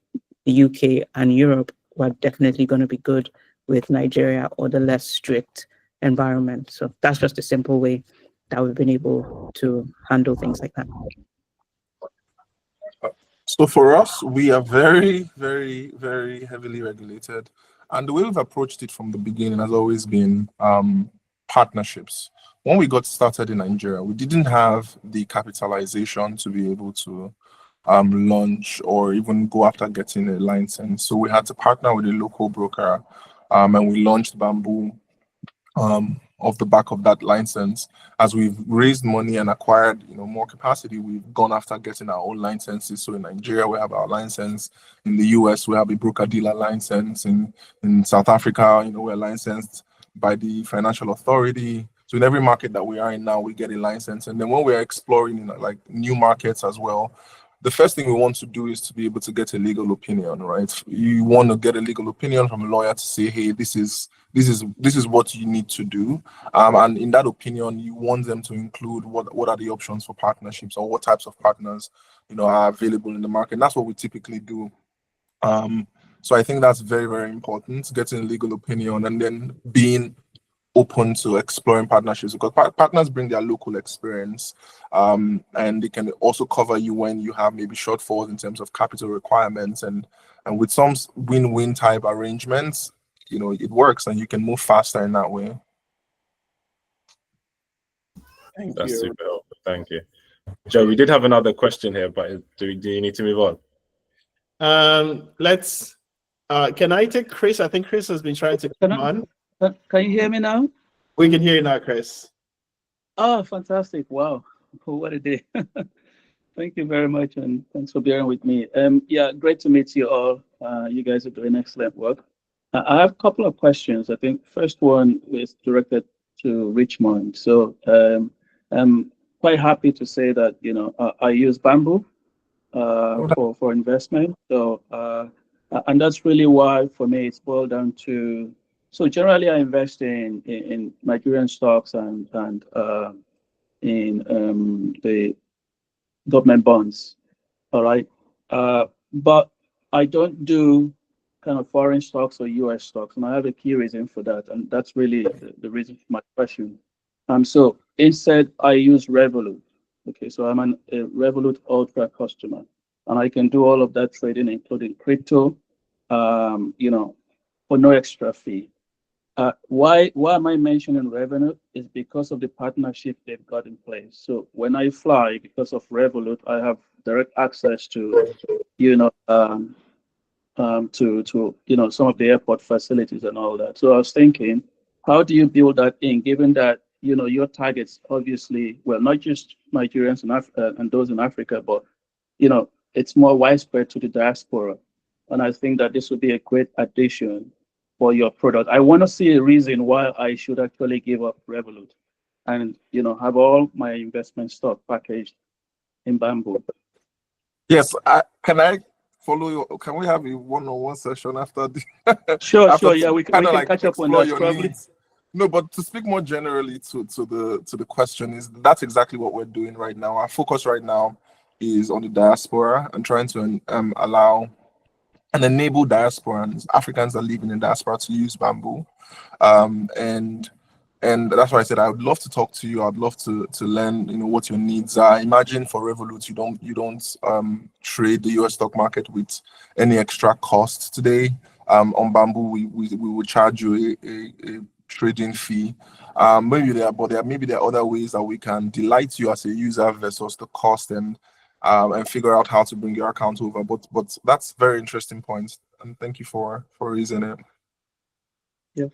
Speaker 2: the UK and Europe, we're definitely going to be good with Nigeria or the less strict environment. So that's just a simple way that we've been able to handle things like that.
Speaker 5: So for us, we are very, very, very heavily regulated. And the way we've approached it from the beginning has always been partnerships. When we got started in Nigeria, we didn't have the capitalization to be able to launch or even go after getting a license. So we had to partner with a local broker, and we launched Bamboo off the back of that license. As we've raised money and acquired, more capacity, we've gone after getting our own licenses. So in Nigeria, we have our license. In the US, we have a broker-dealer license. In South Africa, we're licensed by the financial authority. So in every market that we are in now, we get a license. And then when we're exploring like new markets as well, the first thing we want to do is to be able to get a legal opinion, right? You want to get a legal opinion from a lawyer to say, hey, this is what you need to do. And in that opinion, you want them to include what are the options for partnerships, or what types of partners, are available in the market. And that's what we typically do. So I think that's very, very important, getting a legal opinion and then being open to exploring partnerships, because partners bring their local experience, and they can also cover you when you have maybe shortfalls in terms of capital requirements, and with some win-win type arrangements, it works and you can move faster in that way.
Speaker 7: That's super helpful. Thank you. Joe, we did have another question here, but do you need to move on?
Speaker 3: Let's can I take Chris? I think Chris has been trying to come on.
Speaker 8: Can you hear me now?
Speaker 3: We can hear you now, Chris.
Speaker 8: Oh, fantastic. Wow. What a day. Thank you very much, and thanks for bearing with me. Yeah, great to meet you all. You guys are doing excellent work. I have a couple of questions. I think first one is directed to Richmond. So I'm quite happy to say that, I use Bamboo for investment. So, and that's really why, for me, it's boiled down to, so generally I invest in Nigerian stocks and in the government bonds. All right. But I don't do kind of foreign stocks or US stocks. And I have a key reason for that. And that's really the reason for my question. So instead I use Revolut. Okay, so I'm a Revolut Ultra customer. and I can do all of that trading, including crypto, for no extra fee. Why am I mentioning Revolut? Is because of the partnership they've got in place. So when I fly, because of Revolut, I have direct access to, some of the airport facilities and all that. So I was thinking, how do you build that in, given that, your targets, obviously, well, not just Nigerians and those in Africa, but, it's more widespread to the diaspora. And I think that this would be a great addition for your product. I want to see a reason why I should actually give up Revolut and, have all my investment stock packaged in Bamboo.
Speaker 5: Yes, can I follow you? Can we have a one-on-one session after the
Speaker 8: Sure,
Speaker 5: after
Speaker 8: yeah, we can catch up on
Speaker 5: explore
Speaker 8: that
Speaker 5: your
Speaker 8: probably.
Speaker 5: needs? No, but to speak more generally to the question, is that's exactly what we're doing right now. Our focus right now is on the diaspora and trying to allow and enable diasporans, Africans that live in the diaspora, to use Bamboo. And that's why I said I would love to talk to you. I'd love to learn, what your needs are. Imagine for Revolut, you don't trade the US stock market with any extra cost. Today, on Bamboo, we will charge you a trading fee. Maybe there are other ways that we can delight you as a user versus the cost and figure out how to bring your account over. But that's very interesting point, and thank you for raising it.
Speaker 8: Yeah.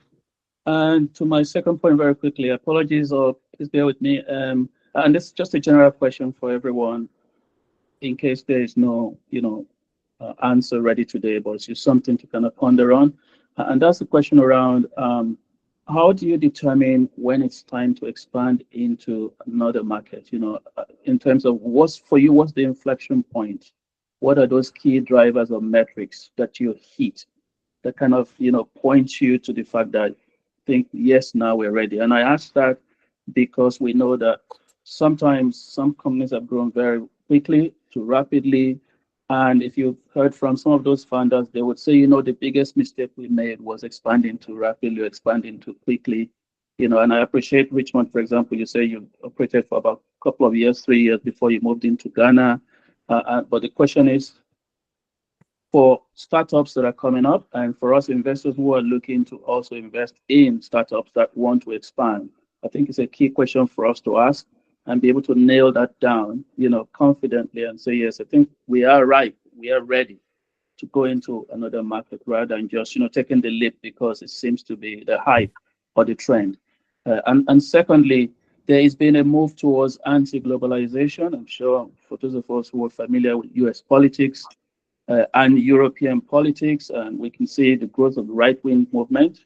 Speaker 8: And to my second point, very quickly, apologies, or please bear with me. And this is just a general question for everyone, in case there is no, answer ready today, but it's just something to kind of ponder on. And that's the question around how do you determine when it's time to expand into another market? In terms of what's the inflection point? What are those key drivers or metrics that you hit that kind of, point you to the fact that think, yes, now we're ready? And I ask that because we know that sometimes some companies have grown very quickly to rapidly. And if you've heard from some of those founders, they would say, the biggest mistake we made was expanding too rapidly, or expanding too quickly. And I appreciate Richmond, for example, you say you operated for about a couple of years, 3 years before you moved into Ghana. But the question is, for startups that are coming up, and for us investors who are looking to also invest in startups that want to expand, I think it's a key question for us to ask and be able to nail that down, confidently and say, yes, I think we are right. We are ready to go into another market rather than just, taking the leap because it seems to be the hype or the trend. And secondly, there has been a move towards anti-globalization. I'm sure for those of us who are familiar with US politics, and European politics, and we can see the growth of the right-wing movement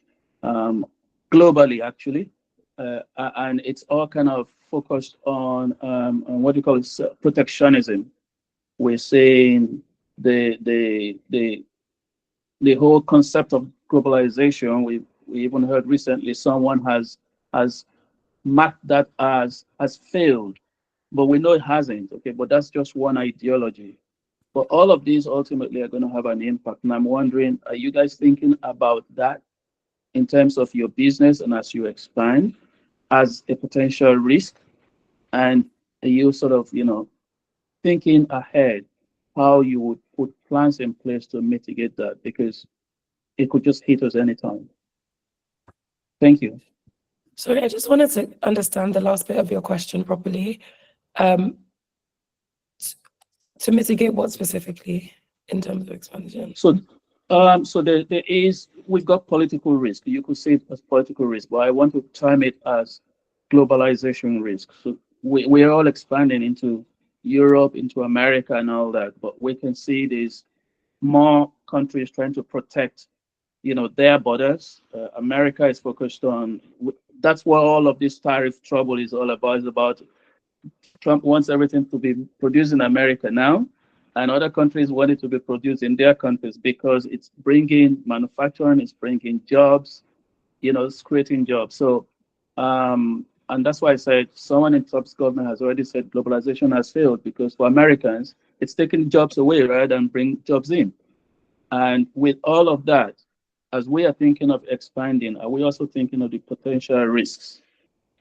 Speaker 8: globally, actually, and it's all kind of focused on what we call protectionism. We're saying the whole concept of globalization. We even heard recently someone has marked that as failed, but we know it hasn't. Okay, but that's just one ideology. But all of these ultimately are going to have an impact. And I'm wondering, are you guys thinking about that in terms of your business and as you expand as a potential risk? And are you sort of, thinking ahead how you would put plans in place to mitigate that? Because it could just hit us anytime. Thank you.
Speaker 4: Sorry, I just wanted to understand the last bit of your question properly. To mitigate what specifically in terms of expansion? So we've got political risk. You could say it as political risk, but I want to term it as globalization risk. So we're all expanding into Europe, into America and all that, but we can see there's more countries trying to protect, their borders. America is focused on, that's what all of this tariff trouble is all about. It's about Trump wants everything to be produced in America now, and other countries want it to be produced in their countries because it's bringing manufacturing, it's bringing jobs, it's creating jobs. So, and that's why I said someone in Trump's government has already said globalization has failed, because for Americans, it's taking jobs away rather than bring jobs in. And with all of that, as we are thinking of expanding, are we also thinking of the potential risks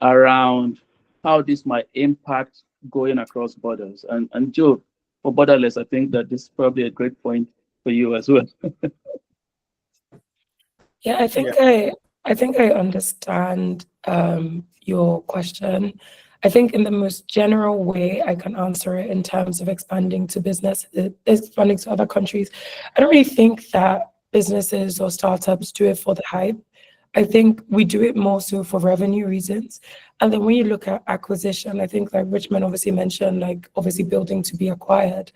Speaker 4: around how this might impact going across borders? And Joe,
Speaker 8: for borderless, I think that this is probably a great point for you as well.
Speaker 4: Yeah, I think I understand your question. I think in the most general way, I can answer it in terms of expanding to business, expanding to other countries. I don't really think that businesses or startups do it for the hype. I think we do it more so for revenue reasons. And then when you look at acquisition, I think like Richmond obviously mentioned, like obviously building to be acquired.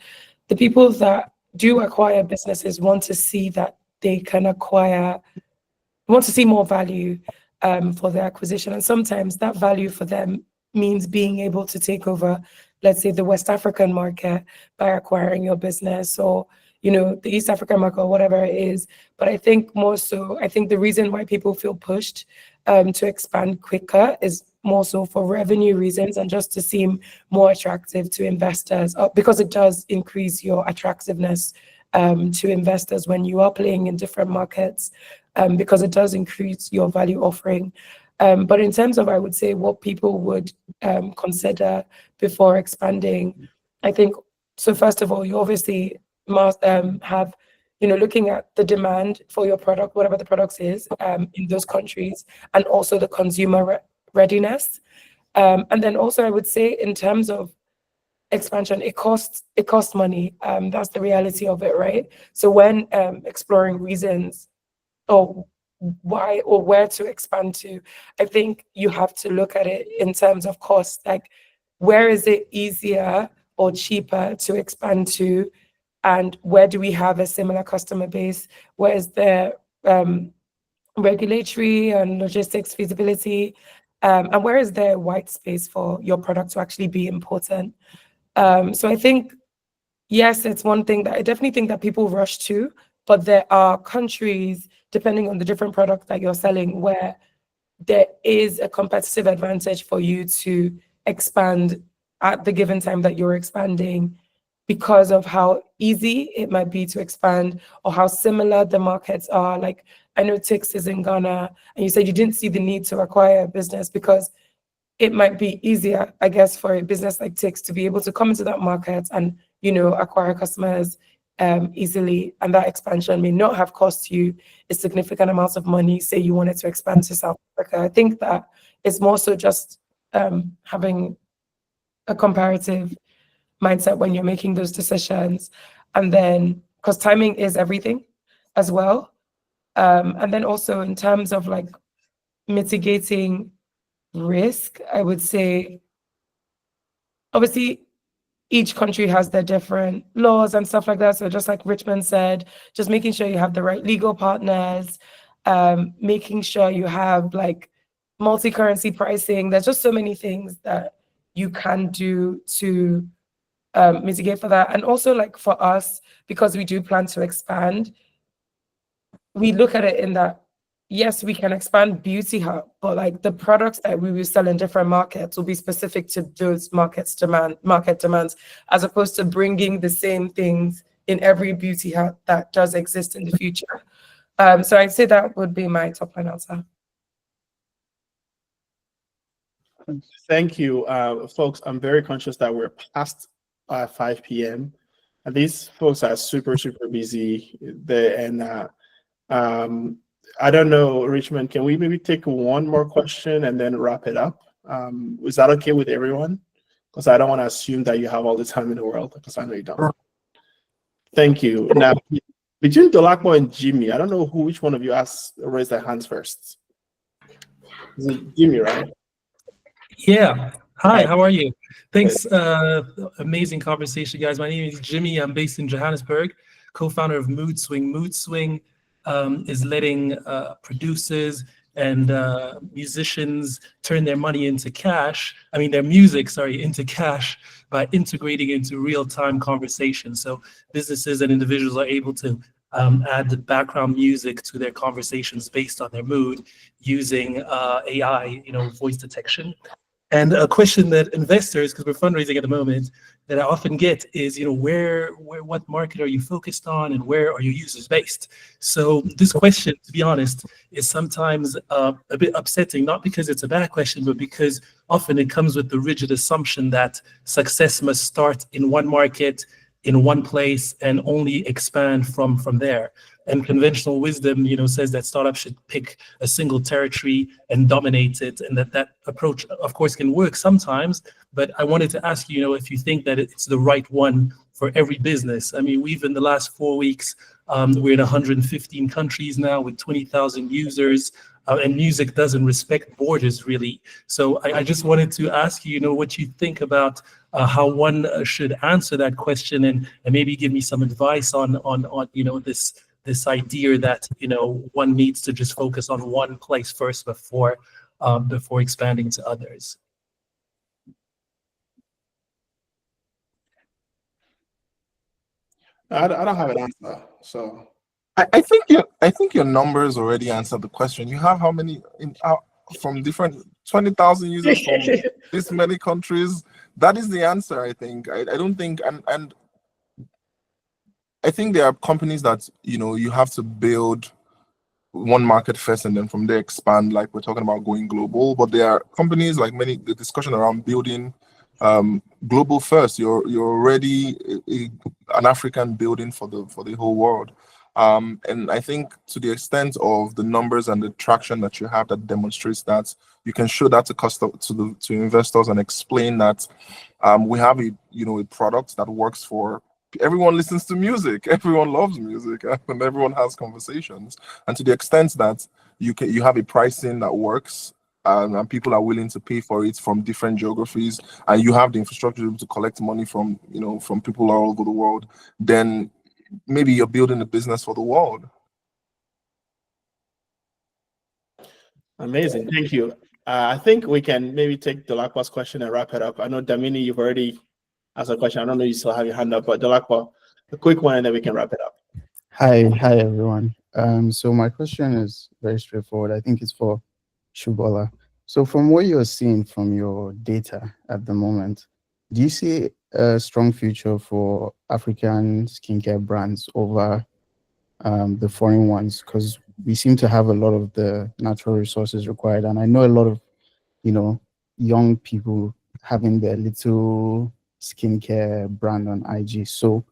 Speaker 4: The people that do acquire businesses want to see that they can acquire, want to see more value for the acquisition. And sometimes that value for them means being able to take over, let's say, the West African market by acquiring your business, or the East African market, or whatever it is. But I think more so, I think the reason why people feel pushed to expand quicker is more so for revenue reasons and just to seem more attractive to investors, because it does increase your attractiveness to investors when you are playing in different markets, because it does increase your value offering. But in terms of, I would say, what people would consider before expanding, I think, so first of all, you obviously must have, looking at the demand for your product, whatever the product is, in those countries, and also the consumer readiness. And then also, I would say, in terms of expansion, it costs money. That's the reality of it, right? So when exploring reasons or why or where to expand to, I think you have to look at it in terms of cost. Like, where is it easier or cheaper to expand to, and where do we have a similar customer base? Where is the regulatory and logistics feasibility, and where is there white space for your product to actually be important? So I think, yes, it's one thing that I definitely think that people rush to, but there are countries, depending on the different products that you're selling, where there is a competitive advantage for you to expand at the given time that you're expanding, because of how easy it might be to expand or how similar the markets are. Like, I know Tix is in Ghana, and you said you didn't see the need to acquire a business because it might be easier, I guess, for a business like Tix to be able to come into that market and, acquire customers easily. And that expansion may not have cost you a significant amount of money. Say you wanted to expand to South Africa. I think that it's more so just having a comparative mindset when you're making those decisions. And then, because timing is everything as well. And then also in terms of like mitigating risk, I would say, obviously, each country has their different laws and stuff like that. So just like Richmond said, just making sure you have the right legal partners, making sure you have like multi-currency pricing. There's just so many things that you can do to mitigate for that. And also, like, for us, because we do plan to expand, we look at it in that, yes, we can expand Beauty Hub, but like the products that we will sell in different markets will be specific to those market demands, as opposed to bringing the same things in every Beauty Hub that does exist in the future. So I'd say that would be my top line answer.
Speaker 3: Thank you, folks. I'm very conscious that we're past 5 p.m. And these folks are super, super busy there. And I don't know, Richmond, can we maybe take one more question and then wrap it up? Is that okay with everyone? Because I don't want to assume that you have all the time in the world, because I know you don't. Thank you. Now, between Dolakbo and Jimmy, I don't know which one of you raised their hands first. Is it Jimmy, right?
Speaker 9: Yeah. Hi, how are you? Thanks. Amazing conversation, guys. My name is Jimmy. I'm based in Johannesburg, co-founder of Mood Swing. Mood Swing is letting producers and musicians turn their money into cash. I mean, their music, into cash by integrating into real-time conversation. So businesses and individuals are able to add the background music to their conversations based on their mood using AI, voice detection. And a question that investors, because we're fundraising at the moment, that I often get is, what market are you focused on and where are your users based? So this question, to be honest, is sometimes a bit upsetting, not because it's a bad question, but because often it comes with the rigid assumption that success must start in one market in one place and only expand from there. And conventional wisdom, says that startups should pick a single territory and dominate it, and that approach, of course, can work sometimes. But I wanted to ask you, if you think that it's the right one for every business. I mean, we've in the last 4 weeks, we're in 115 countries now with 20,000 users. And music doesn't respect borders, really. So I just wanted to ask you, what you think about how one should answer that question, and maybe give me some advice on this idea that one needs to just focus on one place first before expanding to others.
Speaker 3: I don't have an answer, so.
Speaker 5: I think your numbers already answered the question. You have how many from different 20,000 users from this many countries? That is the answer. I think. I don't think and I think there are companies that you have to build one market first and then from there expand. Like we're talking about going global, but there are companies like the discussion around building global first. You're already an African building for the whole world. And I think to the extent of the numbers and the traction that you have that demonstrates that, you can show that to investors and explain that we have a product that works for everyone. Listens to music, everyone loves music, and everyone has conversations. And to the extent that you have a pricing that works, and people are willing to pay for it from different geographies, and you have the infrastructure to collect money from people all over the world, then maybe you're building a business for the world.
Speaker 3: Amazing, thank you. I think we can maybe take Dolakwa's question and wrap it up. I know Damini, you've already asked a question. I don't know you still have your hand up, but Dolakwa, a quick one, and then we can wrap it up.
Speaker 10: Hi everyone. So my question is very straightforward. I think it's for Subuola. So from what you're seeing from your data at the moment, do you see a strong future for African skincare brands over the foreign ones? Because we seem to have a lot of the natural resources required, and I know a lot of young people having their little skincare brand on IG. So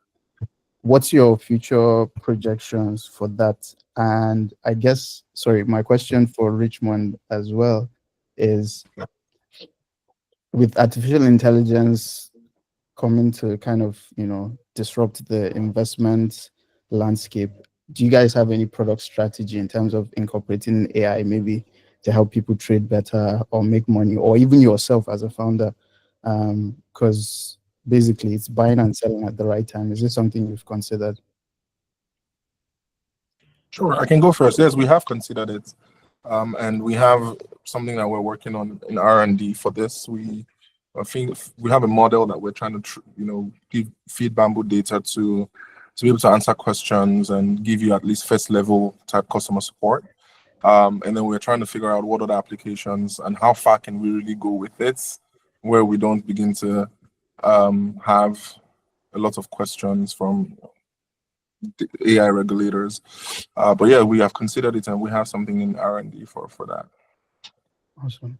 Speaker 10: what's your future projections for that? And I guess, sorry, my question for Richmond as well is, with artificial intelligence coming to kind of disrupt the investment landscape, do you guys have any product strategy in terms of incorporating AI maybe to help people trade better or make money, or even yourself as a founder? Because basically it's buying and selling at the right time. Is this something you've considered?
Speaker 5: Sure, I can go first. Yes, we have considered it, and we have something that we're working on in R&D for this. I think we have a model that we're trying to feed Bamboo data to be able to answer questions and give you at least first level type customer support. And then we're trying to figure out what other applications and how far can we really go with it, where we don't begin to have a lot of questions from the AI regulators. But yeah, we have considered it, and we have something in R&D for that.
Speaker 10: Awesome.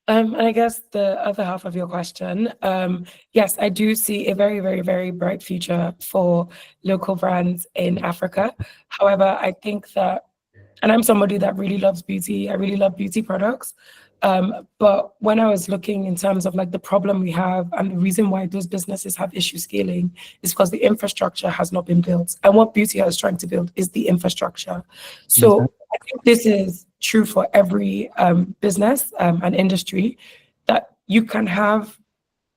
Speaker 4: And I guess the other half of your question, yes, I do see a very, very, very bright future for local brands in Africa. However, I think that, and I'm somebody that really loves beauty, I really love beauty products. But when I was looking in terms of like the problem we have and the reason why those businesses have issues scaling is because the infrastructure has not been built. And what Beauty is trying to build is the infrastructure. So I think this is true for every business and industry, that you can have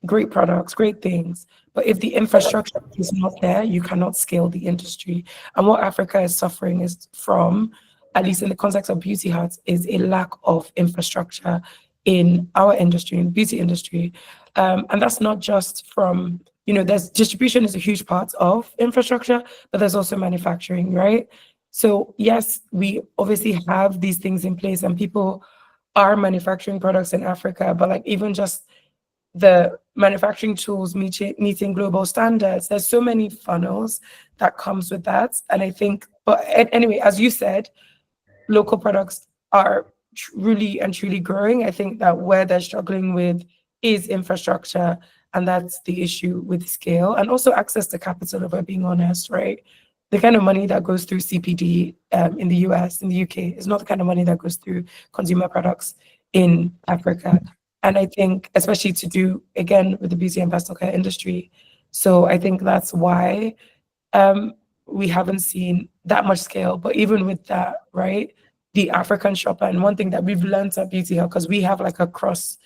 Speaker 4: great products, great things, but if the infrastructure is not there, you cannot scale the industry. And what Africa is suffering is from, at least in the context of beauty huts, is a lack of infrastructure in our industry, in the beauty industry. And that's not just from, there's distribution is a huge part of infrastructure, but there's also manufacturing, right? So yes, we obviously have these things in place and people are manufacturing products in Africa, but like even just the manufacturing tools meeting global standards, there's so many funnels that comes with that. And I think, but anyway, as you said, local products are really and truly growing. I think that where they're struggling with is infrastructure And that's the issue with scale, and also access to capital, if we're being honest, right? The kind of money that goes through CPD in the US, in the UK, is not the kind of money that goes through consumer products in Africa. And I think, especially to do, again, with the beauty and personal care industry. So I think that's why we haven't seen that much scale. But even with that, right, the African shopper, and one thing that we've learned at Beauty Hub, because we have like a cross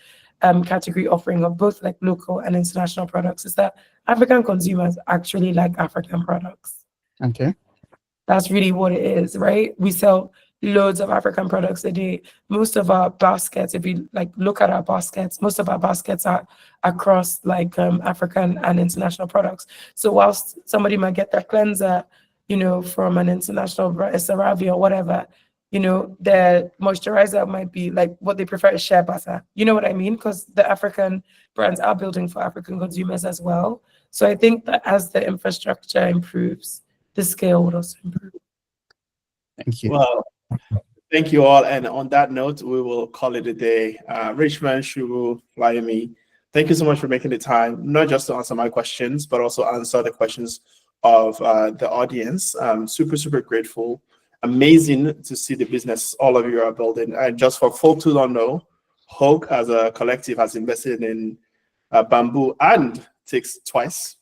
Speaker 4: category offering of both like local and international products, is that African consumers actually like African products.
Speaker 10: Okay.
Speaker 4: That's really what it is, right? We sell loads of African products a day. Most of our baskets, if you like look at our baskets, most of our baskets are across like African and international products. So whilst somebody might get their cleanser, you know, from an international CeraVe or whatever, you know, the moisturizer might be like what they prefer is shea butter. You know what I mean? Because the African brands are building for African consumers as well. So I think that as the infrastructure improves, the scale would also improve.
Speaker 10: Thank you.
Speaker 3: Well, thank you all. And on that note, we will call it a day. Richmond, Shubu, Folayemi, thank you so much for making the time, not just to answer my questions, but also answer the questions of the audience. I'm super, super grateful. Amazing to see the business all of you are building. And just for folks who don't know, HoaQ as a collective has invested in Bamboo and Tix twice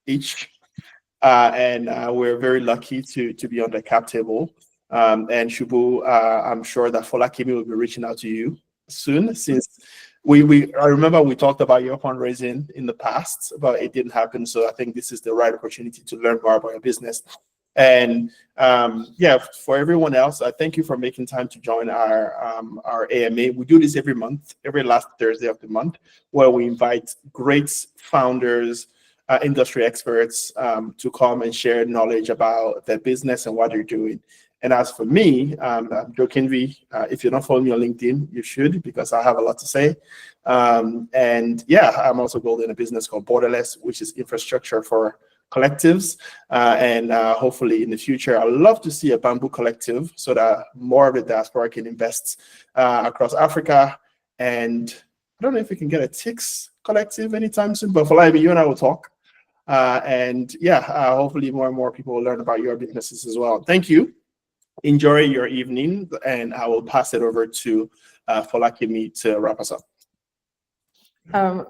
Speaker 3: each. And we're very lucky to be on the cap table. And Shubu, I'm sure that Folayemi will be reaching out to you soon, since I remember we talked about your fundraising in the past, but it didn't happen. So I think this is the right opportunity to learn more about your business. And yeah, for everyone else, I thank you for making time to join our AMA. We do this every month, every last Thursday of the month, where we invite great founders, industry experts to come and share knowledge about their business and what they're doing. And as for me, I'm Joe Kinvey. If you don't follow me on LinkedIn, you should, because I have a lot to say. And yeah, I'm also building a business called Borderless, which is infrastructure for collectives. And hopefully in the future, I'd love to see a bamboo collective so that more of the diaspora can invest across Africa. And I don't know if we can get a Tix collective anytime soon, but Folayemi, you and I will talk. And yeah, hopefully more and more people will learn about your businesses as well. Thank you. Enjoy your evening, and I will pass it over to Folayemi to wrap us up.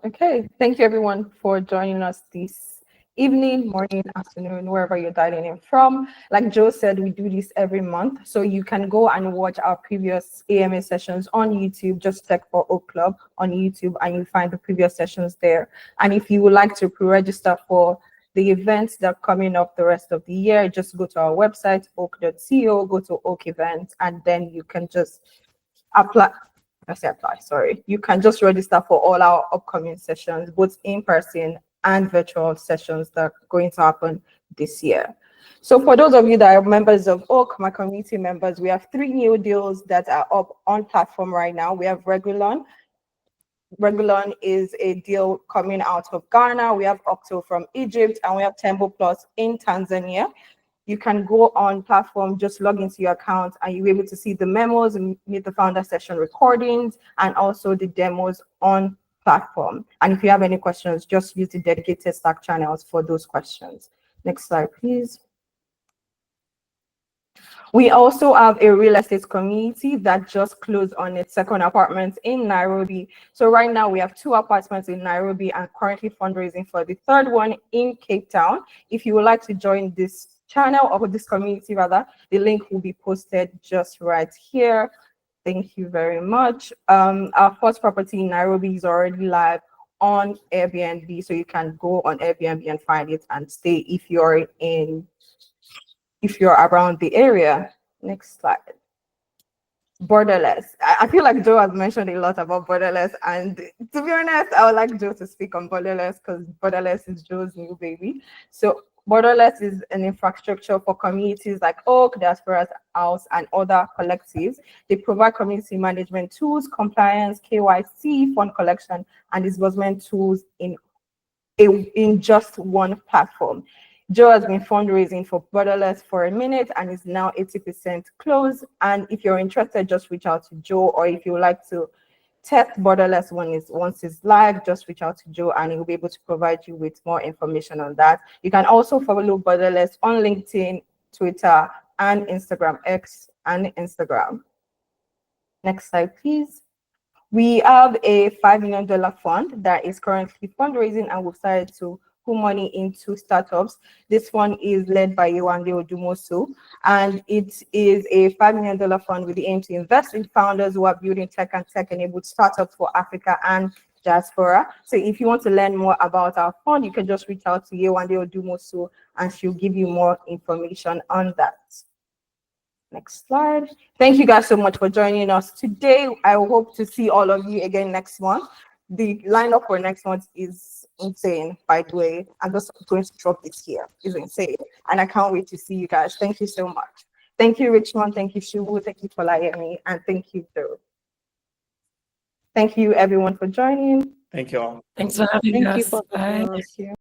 Speaker 1: Okay, thank you everyone for joining us this evening, morning, afternoon, wherever you're dialing in from. Like Joe said, we do this every month, so you can go and watch our previous AMA sessions on YouTube. Just check for HoaQ Club on YouTube and you'll find the previous sessions there. And if you would like to pre-register for the events that are coming up the rest of the year, just go to our website, hoaq.co, go to HoaQ events, and then you can just apply. Sorry. You can just register for all our upcoming sessions, both in person and virtual sessions that are going to happen this year. So for those of you that are members of HoaQ, my community members, we have 3 new deals that are up on platform right now. We have Regulon. Regulon is a deal coming out of Ghana. We have Octo from Egypt, and we have Tembo Plus in Tanzania. You can go on platform, just log into your account, and you'll be able to see the memos and meet the founder session recordings and also the demos on platform. And if you have any questions, just use the dedicated Slack channels for those questions. Next slide, please. We also have a real estate community that just closed on its second apartment in Nairobi. So right now we have 2 apartments in Nairobi and currently fundraising for the 3rd one in Cape Town. If you would like to join this channel or this community rather, the link will be posted just right here. Thank you very much. Our first property in Nairobi is already live on Airbnb, so you can go on Airbnb and find it and stay if you're around the area. Next slide. Borderless. I feel like Joe has mentioned a lot about Borderless, and to be honest, I would like Joe to speak on Borderless because Borderless is Joe's new baby. So Borderless is an infrastructure for communities like HoaQ, Diaspora's House, and other collectives. They provide community management tools, compliance, KYC, fund collection, and disbursement tools in just one platform. Joe has been fundraising for Borderless for a minute and is now 80% closed. And if you're interested, just reach out to Joe, or if you would like to Tech Borderless one is once it's live, just reach out to Joe and he'll be able to provide you with more information on that. You can also follow Borderless on LinkedIn, Twitter, and Instagram, X and Instagram. Next slide, please. We have a $5 million fund that is currently fundraising, and we've started to put money into startups. This one is led by Oyeleye Odumosu, and it is a $5 million fund with the aim to invest in founders who are building tech and tech-enabled startups for Africa and diaspora. So if you want to learn more about our fund, you can just reach out to Oyeleye Odumosu, and she'll give you more information on that. Next slide. Thank you guys so much for joining us today. I hope to see all of you again next month. The lineup for next month is insane, by the way. I'm just going to drop this here. It's insane. And I can't wait to see you guys. Thank you so much. Thank you, Richmond. Thank you, Shubu. Thank you, Folayemi. And thank you, Joe. Thank you, everyone, for joining.
Speaker 3: Thank you all.
Speaker 4: Thanks for having
Speaker 2: Thank you
Speaker 4: us.
Speaker 2: for
Speaker 4: Bye.
Speaker 1: Thank you.